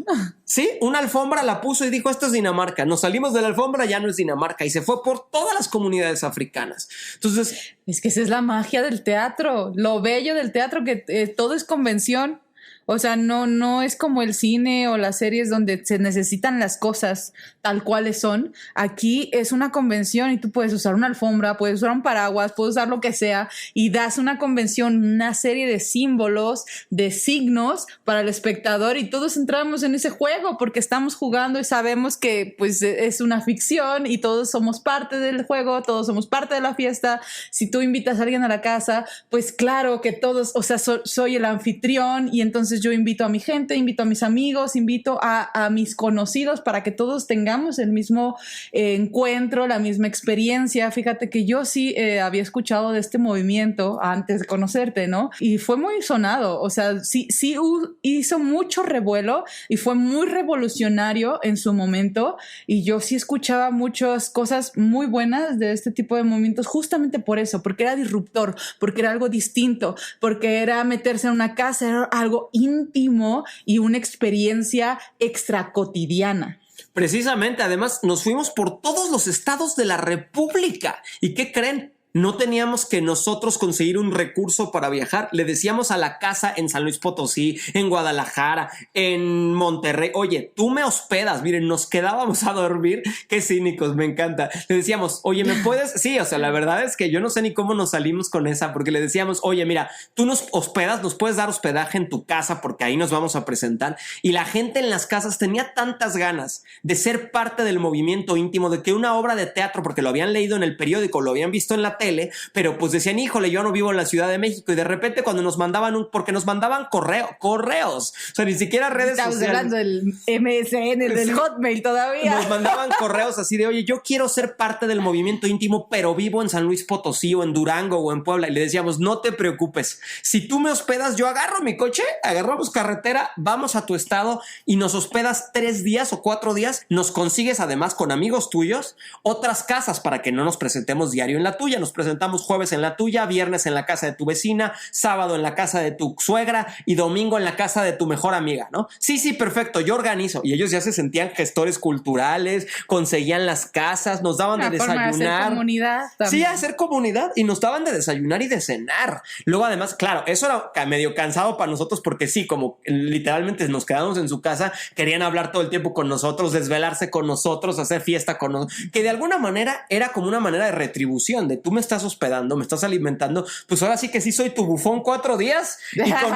Speaker 2: Sí, una alfombra la puso y dijo, esto es Dinamarca. Nos salimos de la alfombra, ya no es Dinamarca. Y se fue por todas las comunidades africanas. Entonces...
Speaker 1: Es que esa es la magia del teatro. Lo bello del teatro, que todo es convención. O sea, no es como el cine o las series donde se necesitan las cosas tal cuales son. Aquí es una convención y tú puedes usar una alfombra, puedes usar un paraguas, puedes usar lo que sea y das una convención, una serie de símbolos, de signos para el espectador y todos entramos en ese juego porque estamos jugando y sabemos que pues es una ficción y todos somos parte del juego, todos somos parte de la fiesta. Si tú invitas a alguien a la casa, pues claro que todos, o sea, soy el anfitrión y entonces yo invito a mi gente, invito a mis amigos, invito a mis conocidos para que todos tengamos el mismo encuentro, la misma experiencia. Fíjate que yo sí había escuchado de este movimiento antes de conocerte, ¿no? Y fue muy sonado, o sea, sí hizo mucho revuelo y fue muy revolucionario en su momento y yo sí escuchaba muchas cosas muy buenas de este tipo de movimientos justamente por eso, porque era disruptor, porque era algo distinto, porque era meterse en una casa, era algo íntimo y una experiencia extra cotidiana.
Speaker 2: Precisamente, además nos fuimos por todos los estados de la República. ¿Y qué creen? no teníamos que nosotros conseguir un recurso para viajar. Le decíamos a la casa en San Luis Potosí, en Guadalajara, en Monterrey, oye, tú me hospedas. Miren, nos quedábamos a dormir. Qué cínicos, me encanta. Le decíamos, oye, ¿me puedes? Sí, o sea, la verdad es que yo no sé ni cómo nos salimos con esa, porque le decíamos, oye, mira, tú nos hospedas, nos puedes dar hospedaje en tu casa porque ahí nos vamos a presentar. Y la gente en las casas tenía tantas ganas de ser parte del movimiento íntimo, de que una obra de teatro, porque lo habían leído en el periódico, lo habían visto en la tele, pero pues decían, híjole, yo no vivo en la Ciudad de México, y de repente cuando nos mandaban porque nos mandaban correos, o sea, ni siquiera redes
Speaker 1: sociales.
Speaker 2: Estamos
Speaker 1: hablando del MSN, del Hotmail todavía.
Speaker 2: Nos mandaban correos así de, oye, yo quiero ser parte del movimiento íntimo, pero vivo en San Luis Potosí o en Durango o en Puebla, y le decíamos, no te preocupes, si tú me hospedas, yo agarro mi coche, agarramos carretera, vamos a tu estado y nos hospedas 3 días o 4 días, nos consigues además con amigos tuyos otras casas para que no nos presentemos diario en la tuya. Nos presentamos jueves en la tuya, viernes en la casa de tu vecina, sábado en la casa de tu suegra y domingo en la casa de tu mejor amiga, ¿no? Sí, perfecto, yo organizo. Y ellos ya se sentían gestores culturales, conseguían las casas, nos daban de desayunar.
Speaker 1: De hacer comunidad también.
Speaker 2: Sí, hacer comunidad, y nos daban de desayunar y de cenar. Luego además, claro, eso era medio cansado para nosotros porque sí, como literalmente nos quedamos en su casa, querían hablar todo el tiempo con nosotros, desvelarse con nosotros, hacer fiesta con nosotros, que de alguna manera era como una manera de retribución, de tú me estás hospedando, me estás alimentando, pues ahora sí que sí soy tu bufón 4 días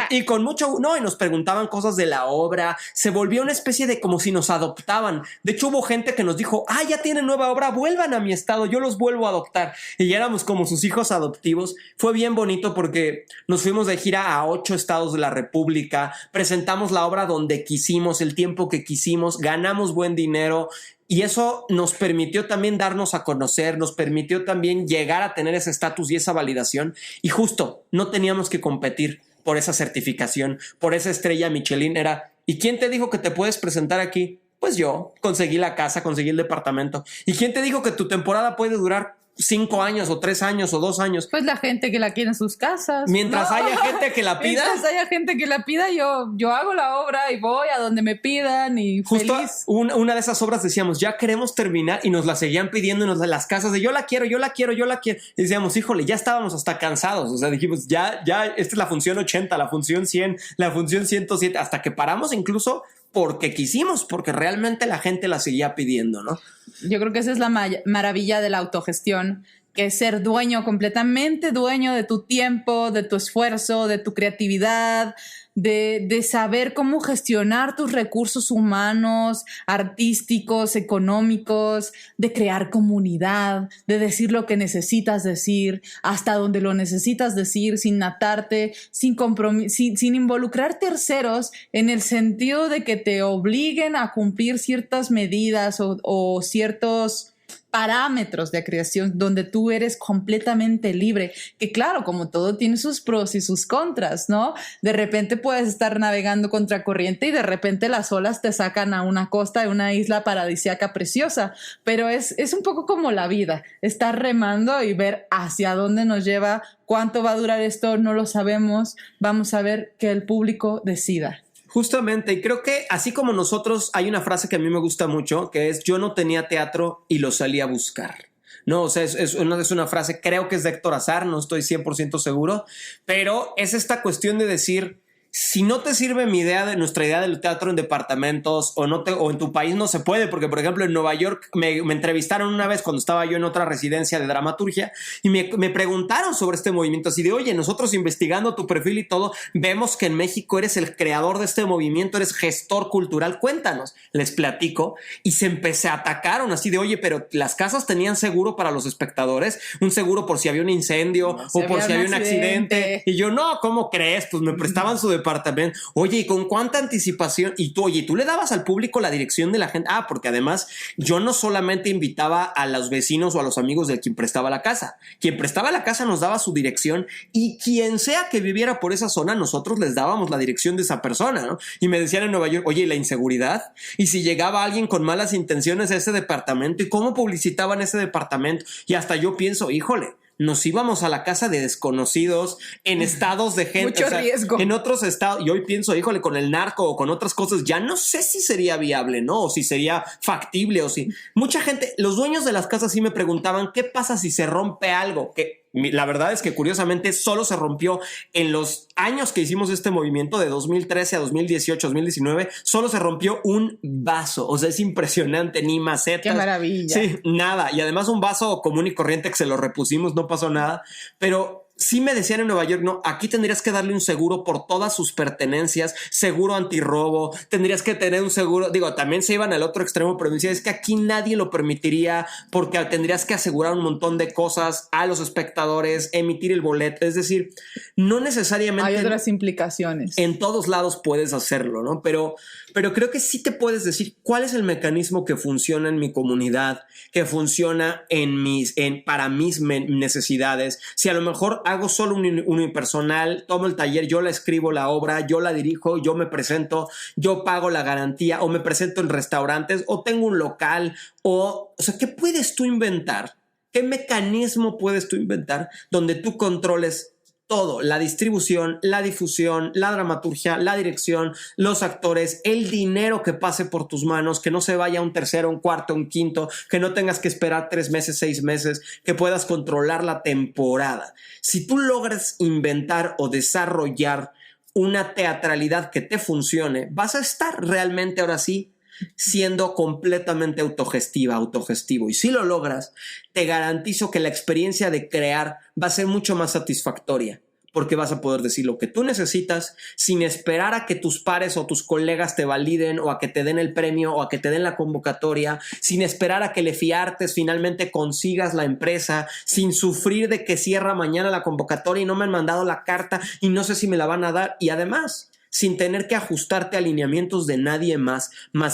Speaker 2: y con mucho, no, y nos preguntaban cosas de la obra, se volvió una especie de como si nos adoptaban. De hecho hubo gente que nos dijo, ya tienen nueva obra, vuelvan a mi estado, yo los vuelvo a adoptar, y ya éramos como sus hijos adoptivos. Fue bien bonito porque nos fuimos de gira a 8 estados de la República, presentamos la obra donde quisimos, el tiempo que quisimos, ganamos buen dinero. Y eso nos permitió también darnos a conocer, nos permitió también llegar a tener ese estatus y esa validación. Y justo, no teníamos que competir por esa certificación, por esa estrella Michelin. Era, ¿y quién te dijo que te puedes presentar aquí? Pues yo conseguí la casa, conseguí el departamento. ¿Y quién te dijo que tu temporada puede durar 5 años o 3 años o 2 años?
Speaker 1: Pues la gente que la quiere en sus casas.
Speaker 2: Mientras haya gente que la pida.
Speaker 1: Mientras haya gente que la pida, yo hago la obra y voy a donde me pidan y
Speaker 2: justo
Speaker 1: feliz.
Speaker 2: Una de esas obras decíamos, ya queremos terminar, y nos la seguían pidiendo en las casas de yo la quiero. Y decíamos, híjole, ya estábamos hasta cansados. O sea, dijimos, ya, esta es la función 80, la función 100, la función 107, hasta que paramos incluso porque quisimos, porque realmente la gente la seguía pidiendo, ¿no?
Speaker 1: Yo creo que esa es la maravilla de la autogestión, que es ser completamente dueño de tu tiempo, de tu esfuerzo, de tu creatividad, de saber cómo gestionar tus recursos humanos, artísticos, económicos, de crear comunidad, de decir lo que necesitas decir, hasta donde lo necesitas decir, sin atarte, sin involucrar terceros en el sentido de que te obliguen a cumplir ciertas medidas o ciertos parámetros de creación donde tú eres completamente libre, que claro, como todo tiene sus pros y sus contras, ¿no? De repente puedes estar navegando contra corriente y de repente las olas te sacan a una costa de una isla paradisíaca preciosa, pero es un poco como la vida, estar remando y ver hacia dónde nos lleva, cuánto va a durar esto, no lo sabemos, vamos a ver que el público decida.
Speaker 2: Justamente, y creo que así como nosotros, hay una frase que a mí me gusta mucho, que es, yo no tenía teatro y lo salí a buscar. No, o sea, es una frase, creo que es de Héctor Azar, no estoy 100% seguro, pero es esta cuestión de decir, si no te sirve nuestra idea del teatro en departamentos o en tu país no se puede, porque por ejemplo en Nueva York me entrevistaron una vez cuando estaba yo en otra residencia de dramaturgia y me preguntaron sobre este movimiento, así de, oye, nosotros investigando tu perfil y todo, vemos que en México eres el creador de este movimiento, eres gestor cultural, cuéntanos. Les platico y se atacaron así de, oye, pero las casas tenían seguro para los espectadores, un seguro por si había un incendio o por si había un accidente. Y yo, no, ¿cómo crees? Pues me prestaban su departamento. Oye, ¿y con cuánta anticipación? Y tú le dabas al público la dirección de la gente. Porque además yo no solamente invitaba a los vecinos o a los amigos de quien prestaba la casa. Quien prestaba la casa nos daba su dirección y quien sea que viviera por esa zona, nosotros les dábamos la dirección de esa persona, ¿no? Y me decían en Nueva York, oye, ¿y la inseguridad? ¿Y si llegaba alguien con malas intenciones a ese departamento? ¿Y cómo publicitaban ese departamento? Y hasta yo pienso, híjole, nos íbamos a la casa de desconocidos en estados de gente,
Speaker 1: mucho riesgo,
Speaker 2: en otros estados, y hoy pienso, híjole, con el narco o con otras cosas, ya no sé si sería viable, ¿no? O si sería factible, o si mucha gente, los dueños de las casas sí me preguntaban, ¿qué pasa si se rompe algo? Que La verdad es que curiosamente solo se rompió en los años que hicimos este movimiento de 2013 a 2018, 2019, solo se rompió un vaso. O sea, es impresionante, ni macetas.
Speaker 1: ¡Qué maravilla!
Speaker 2: Sí, nada. Y además un vaso común y corriente que se lo repusimos, no pasó nada. Pero sí me decían en Nueva York, no, aquí tendrías que darle un seguro por todas sus pertenencias, seguro antirrobo, tendrías que tener un seguro, digo, también se iban al otro extremo, pero me decían, es que aquí nadie lo permitiría porque tendrías que asegurar un montón de cosas a los espectadores, emitir el boleto, es decir, no necesariamente...
Speaker 1: Hay otras implicaciones.
Speaker 2: En todos lados puedes hacerlo, ¿no? Pero creo que sí te puedes decir cuál es el mecanismo que funciona en mi comunidad, que funciona para mis necesidades. Si a lo mejor hago solo un unipersonal, tomo el taller, yo la escribo la obra, yo la dirijo, yo me presento, yo pago la garantía, o me presento en restaurantes, o tengo un local, o sea, ¿qué puedes tú inventar? ¿Qué mecanismo puedes tú inventar donde tú controles todo? La distribución, la difusión, la dramaturgia, la dirección, los actores, el dinero que pase por tus manos, que no se vaya a un tercero, un cuarto, un quinto, que no tengas que esperar 3 meses, 6 meses, que puedas controlar la temporada. Si tú logras inventar o desarrollar una teatralidad que te funcione, vas a estar realmente ahora sí siendo completamente autogestivo. Y si lo logras, te garantizo que la experiencia de crear va a ser mucho más satisfactoria, porque vas a poder decir lo que tú necesitas sin esperar a que tus pares o tus colegas te validen, o a que te den el premio, o a que te den la convocatoria, sin esperar a que le fiartes, finalmente consigas la empresa, sin sufrir de que cierra mañana la convocatoria y no me han mandado la carta y no sé si me la van a dar, y además sin tener que ajustarte a alineamientos de nadie más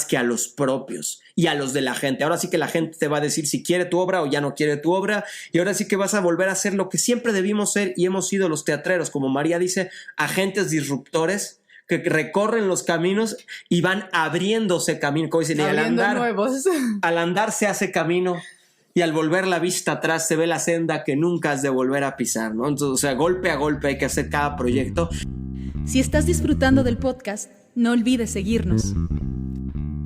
Speaker 2: que a los propios y a los de la gente. Ahora sí que la gente te va a decir si quiere tu obra o ya no quiere tu obra, y ahora sí que vas a volver a ser lo que siempre debimos ser y hemos sido los teatreros, como María dice, agentes disruptores que recorren los caminos y van abriéndose camino, como dicen, al andar se hace camino. Y al volver la vista atrás se ve la senda que nunca has de volver a pisar, ¿no? Entonces, o sea, golpe a golpe hay que hacer cada proyecto.
Speaker 3: Si estás disfrutando del podcast, no olvides seguirnos.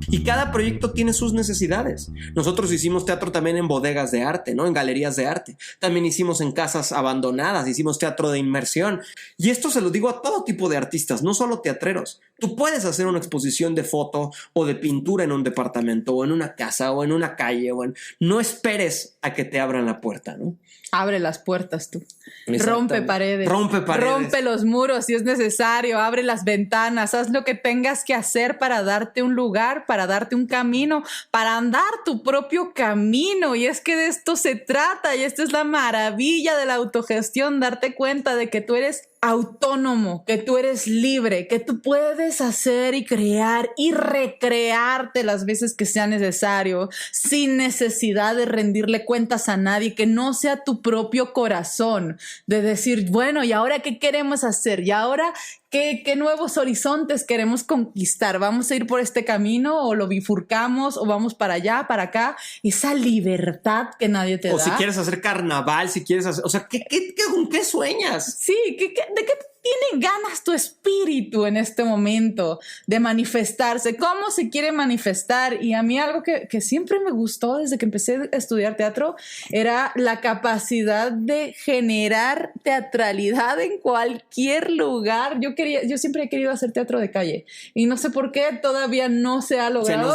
Speaker 2: Y cada proyecto tiene sus necesidades. Nosotros hicimos teatro también en bodegas de arte, ¿no? En galerías de arte. También hicimos en casas abandonadas, hicimos teatro de inmersión. Y esto se lo digo a todo tipo de artistas, no solo teatreros. Tú puedes hacer una exposición de foto o de pintura en un departamento o en una casa o en una calle. No esperes a que te abran la puerta, ¿no?
Speaker 1: Abre las puertas tú. Rompe paredes. Rompe los muros si es necesario. Abre las ventanas. Haz lo que tengas que hacer para darte un lugar, para darte un camino, para andar tu propio camino. Y es que de esto se trata. Y esta es la maravilla de la autogestión. Darte cuenta de que tú eres autónomo, que tú eres libre, que tú puedes hacer y crear y recrearte las veces que sea necesario, sin necesidad de rendirle cuentas a nadie, que no sea tu propio corazón, de decir, bueno, ¿y ahora qué queremos hacer? ¿Y ahora qué nuevos horizontes queremos conquistar? ¿Vamos a ir por este camino o lo bifurcamos o vamos para allá, para acá? Esa libertad que nadie te da.
Speaker 2: O si quieres hacer carnaval, si quieres hacer... O sea, ¿con qué sueñas?
Speaker 1: Sí, ¿de qué tiene ganas tu espíritu en este momento de manifestarse? ¿Cómo se quiere manifestar? Y a mí algo que siempre me gustó desde que empecé a estudiar teatro era la capacidad de generar teatralidad en cualquier lugar. Yo siempre he querido hacer teatro de calle y no sé por qué todavía no se ha logrado.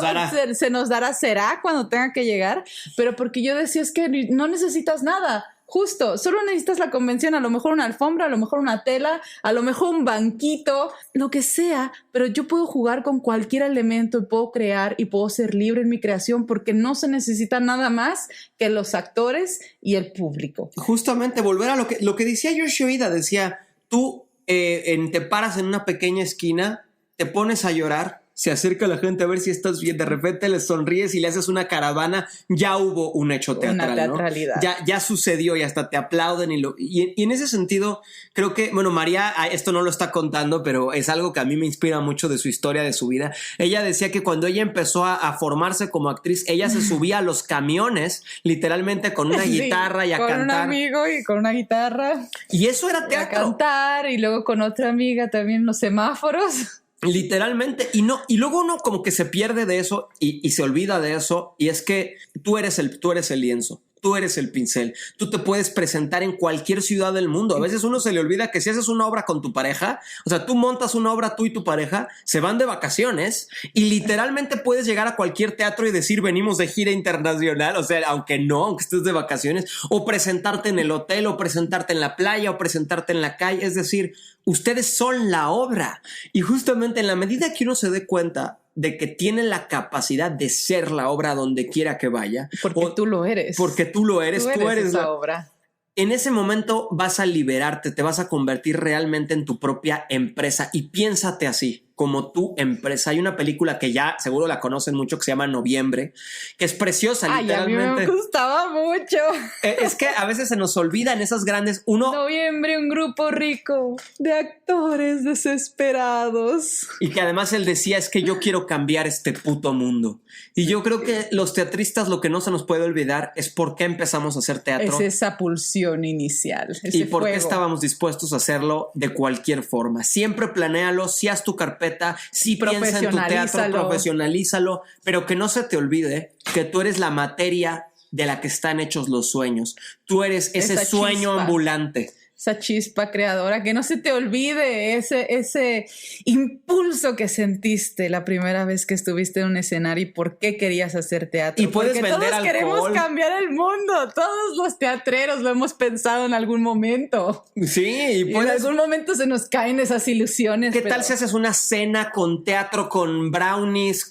Speaker 1: Se nos dará, será cuando tenga que llegar, pero porque yo decía es que no necesitas nada. Justo, solo necesitas la convención, a lo mejor una alfombra, a lo mejor una tela, a lo mejor un banquito, lo que sea, pero yo puedo jugar con cualquier elemento y puedo crear y puedo ser libre en mi creación porque no se necesita nada más que los actores y el público.
Speaker 2: Justamente, volver a lo que decía Yoshio Ida, decía, tú te paras en una pequeña esquina, te pones a llorar, se acerca la gente a ver si estás bien, de repente les sonríes y le haces una caravana, ya hubo un hecho teatral,
Speaker 1: una teatralidad,
Speaker 2: ¿no? Ya sucedió y hasta te aplauden y en ese sentido creo que, bueno, María esto no lo está contando, pero es algo que a mí me inspira mucho de su historia, de su vida. Ella decía que cuando ella empezó a formarse como actriz, ella se subía a los camiones literalmente con una guitarra y a cantar.
Speaker 1: Con un amigo y con una guitarra.
Speaker 2: Y eso era teatro.
Speaker 1: A cantar y luego con otra amiga también los semáforos.
Speaker 2: Literalmente, y luego uno como que se pierde de eso y se olvida de eso, y es que tú eres el lienzo. tú eres el pincel. Tú te puedes presentar en cualquier ciudad del mundo. A veces uno se le olvida que si haces una obra con tu pareja, o sea, tú montas una obra tú y tu pareja, se van de vacaciones y literalmente puedes llegar a cualquier teatro y decir venimos de gira internacional, o sea, aunque estés de vacaciones, o presentarte en el hotel, o presentarte en la playa, o presentarte en la calle. Es decir, ustedes son la obra. Y justamente en la medida que uno se dé cuenta de que tiene la capacidad de ser la obra donde quiera que vaya.
Speaker 1: Porque tú lo eres.
Speaker 2: Porque tú lo eres.
Speaker 1: Tú eres la obra.
Speaker 2: En ese momento vas a liberarte, te vas a convertir realmente en tu propia empresa y piénsate así, como tu empresa. Hay una película que ya seguro la conocen mucho que se llama Noviembre, que es preciosa.
Speaker 1: Ay, literalmente. A mí me gustaba mucho.
Speaker 2: Es que a veces se nos olvidan esas grandes...
Speaker 1: Noviembre, un grupo rico de actores desesperados.
Speaker 2: Y que además él decía, es que yo quiero cambiar este puto mundo. Y yo creo que los teatristas lo que no se nos puede olvidar es por qué empezamos a hacer teatro.
Speaker 1: Es esa pulsión inicial.
Speaker 2: Y por qué estábamos dispuestos a hacerlo de cualquier forma. Siempre planéalo, si haz tu carpeta, si piensa en tu teatro, profesionalízalo, pero que no se te olvide que tú eres la materia de la que están hechos los sueños. Tú eres ese sueño ambulante.
Speaker 1: Esa chispa creadora, que no se te olvide ese impulso que sentiste la primera vez que estuviste en un escenario y por qué querías hacer teatro.
Speaker 2: Y puedes
Speaker 1: porque
Speaker 2: vender
Speaker 1: todos
Speaker 2: alcohol.
Speaker 1: Queremos cambiar el mundo. Todos los teatreros lo hemos pensado en algún momento.
Speaker 2: Sí.
Speaker 1: Y en algún momento se nos caen esas ilusiones.
Speaker 2: ¿Qué tal si haces una cena con teatro, con brownies,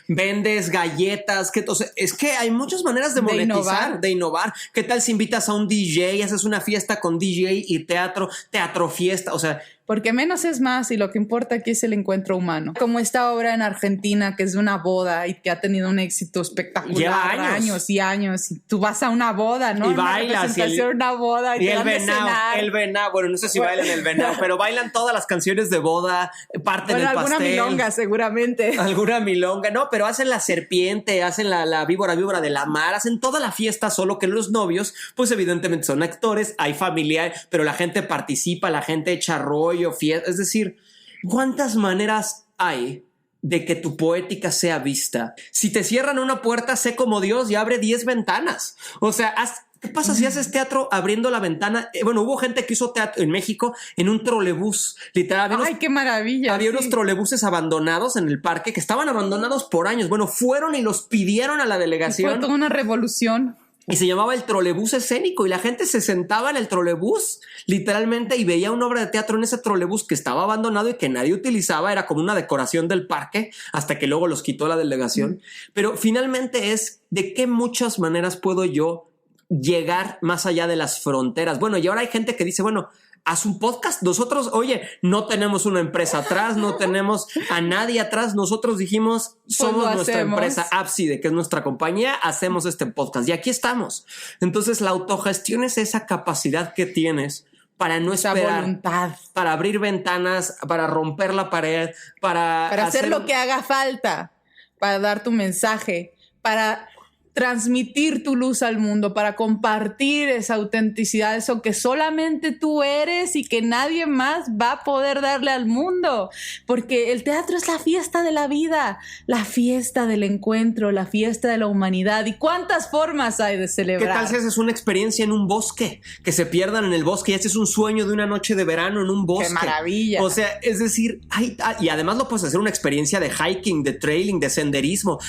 Speaker 2: vendes galletas? Es que hay muchas maneras de monetizar, de innovar. ¿Qué tal si invitas a un DJ, haces una fiesta con DJ y teatro fiesta? O sea,
Speaker 1: porque menos es más y lo que importa aquí es el encuentro humano. Como esta obra en Argentina que es de una boda y que ha tenido un éxito espectacular.
Speaker 2: Lleva
Speaker 1: años y años. Y tú vas a una boda, ¿no?
Speaker 2: Y bailas.
Speaker 1: Una boda y
Speaker 2: el venao. Bueno, no sé si bailan el venao, pero bailan todas las canciones de boda, parten el pastel.
Speaker 1: Alguna milonga seguramente.
Speaker 2: Alguna milonga. No, pero hacen la serpiente, hacen la víbora de la mar, hacen toda la fiesta, solo que los novios, pues evidentemente son actores, hay familia, pero la gente participa, la gente echa rollo. Es decir, ¿cuántas maneras hay de que tu poética sea vista? Si te cierran una puerta, sé como Dios y abre 10 ventanas. O sea, ¿qué pasa si haces teatro abriendo la ventana? Bueno, hubo gente que hizo teatro en México en un trolebús. Literal.
Speaker 1: ¡Ay, qué maravilla!
Speaker 2: Había unos trolebuses abandonados en el parque que estaban abandonados por años. Bueno, fueron y los pidieron a la delegación.
Speaker 1: Fue toda una revolución.
Speaker 2: Y se llamaba el trolebús escénico y la gente se sentaba en el trolebús literalmente y veía una obra de teatro en ese trolebús que estaba abandonado y que nadie utilizaba. Era como una decoración del parque hasta que luego los quitó la delegación. Pero finalmente es de qué muchas maneras puedo yo llegar más allá de las fronteras. Bueno, y ahora hay gente que dice, bueno, haz un podcast. Nosotros, oye, no tenemos una empresa atrás, no tenemos a nadie atrás. Nosotros dijimos, somos nuestra empresa Ábside, que es nuestra compañía, hacemos este podcast y aquí estamos. Entonces la autogestión es esa capacidad que tienes para no esperar,
Speaker 1: esa voluntad,
Speaker 2: para abrir ventanas, para romper la pared, para
Speaker 1: hacer lo que haga falta, para dar tu mensaje, para transmitir tu luz al mundo, para compartir esa autenticidad, eso que solamente tú eres y que nadie más va a poder darle al mundo, porque el teatro es la fiesta de la vida, la fiesta del encuentro, la fiesta de la humanidad. ¿Y cuántas formas hay de celebrar?
Speaker 2: ¿Qué tal si haces una experiencia en un bosque? Que se pierdan en el bosque y haces un sueño de una noche de verano en un bosque.
Speaker 1: ¡Qué maravilla!
Speaker 2: O sea, es decir, y además lo puedes hacer una experiencia de hiking, de trailing, de senderismo,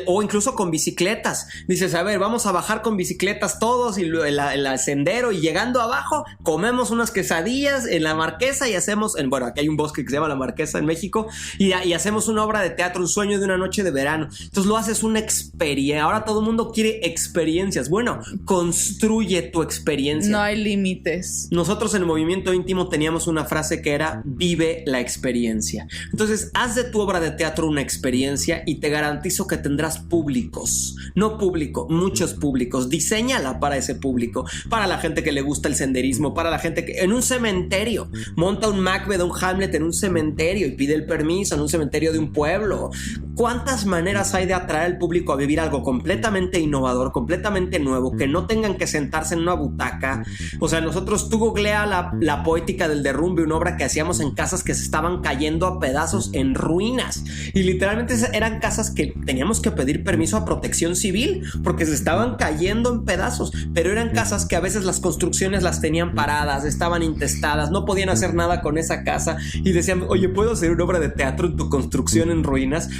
Speaker 2: o incluso con bicicletas. Dices, a ver, vamos a bajar con bicicletas todos y el sendero y llegando abajo comemos unas quesadillas en la Marquesa y hacemos, bueno, aquí hay un bosque que se llama La Marquesa en México y hacemos una obra de teatro, un sueño de una noche de verano. Entonces lo haces una experiencia. Ahora todo el mundo quiere experiencias. Bueno, construye tu experiencia.
Speaker 1: No hay límites.
Speaker 2: Nosotros en el Movimiento Íntimo teníamos una frase que era vive la experiencia. Entonces haz de tu obra de teatro una experiencia y te garantizo que tendrás públicos. No público, muchos públicos. Diséñala para ese público, para la gente que le gusta el senderismo, para la gente que en un cementerio monta un Macbeth o un Hamlet en un cementerio y pide el permiso en un cementerio de un pueblo. ¿Cuántas maneras hay de atraer al público a vivir algo completamente innovador, completamente nuevo, que no tengan que sentarse en una butaca? O sea, tú googlea la poética del derrumbe, una obra que hacíamos en casas que se estaban cayendo a pedazos, en ruinas, y literalmente eran casas que teníamos que pedir permiso a Protección Civil porque se estaban cayendo en pedazos, pero eran casas que a veces las construcciones las tenían paradas, estaban intestadas, no podían hacer nada con esa casa y decían, oye, ¿puedo hacer una obra de teatro en tu construcción en ruinas?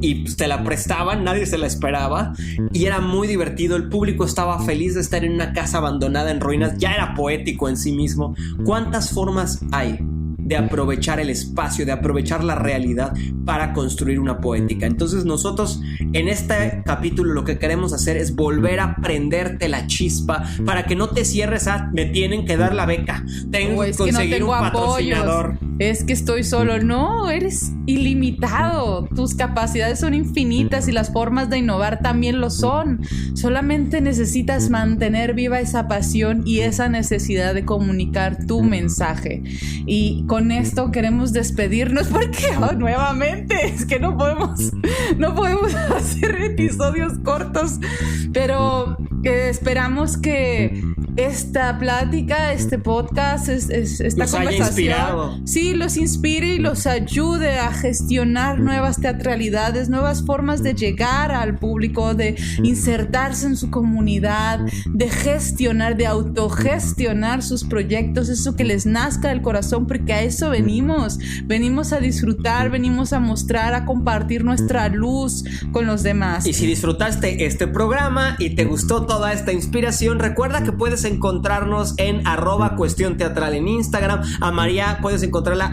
Speaker 2: Y pues te la prestaban, nadie se la esperaba y era muy divertido, el público estaba feliz de estar en una casa abandonada en ruinas, ya era poético en sí mismo. ¿Cuántas formas hay de aprovechar el espacio, de aprovechar la realidad para construir una poética? Entonces nosotros en este capítulo lo que queremos hacer es volver a prenderte la chispa para que no te cierres a me tienen que dar la beca, tengo que conseguir un patrocinador.
Speaker 1: Apoyos. Es que estoy solo. No, eres ilimitado. Tus capacidades son infinitas y las formas de innovar también lo son. Solamente necesitas mantener viva esa pasión y esa necesidad de comunicar tu mensaje. Y con esto queremos despedirnos porque nuevamente es que no podemos hacer episodios cortos, pero esperamos que esta plática, este podcast, esta
Speaker 2: los
Speaker 1: conversación, sí, los inspire y los ayude a gestionar nuevas teatralidades, nuevas formas de llegar al público, de insertarse en su comunidad, de gestionar, de autogestionar sus proyectos, eso que les nazca del corazón, porque a eso venimos a disfrutar, venimos a mostrar, a compartir nuestra luz con los demás.
Speaker 2: Y si disfrutaste este programa y te gustó toda esta inspiración, recuerda que puedes encontrarnos en @cuestión teatral en Instagram. A María puedes encontrarla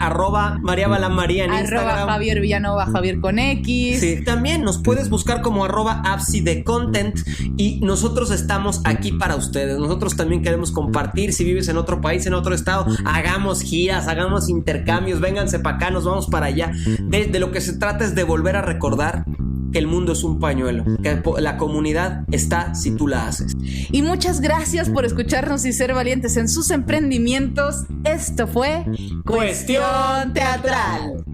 Speaker 2: @María Balamaría en Instagram.
Speaker 1: @Javier Villanova, Javier con X.
Speaker 2: Sí, también nos puedes buscar como @AbsiDeContent y nosotros estamos aquí para ustedes. Nosotros también queremos compartir. Si vives en otro país, en otro estado, hagamos giras, hagamos intercambios, vénganse para acá, nos vamos para allá. De lo que se trata es de volver a recordar que el mundo es un pañuelo, que la comunidad está si tú la haces.
Speaker 1: Y muchas gracias por escucharnos y ser valientes en sus emprendimientos. Esto fue Cuestión Teatral.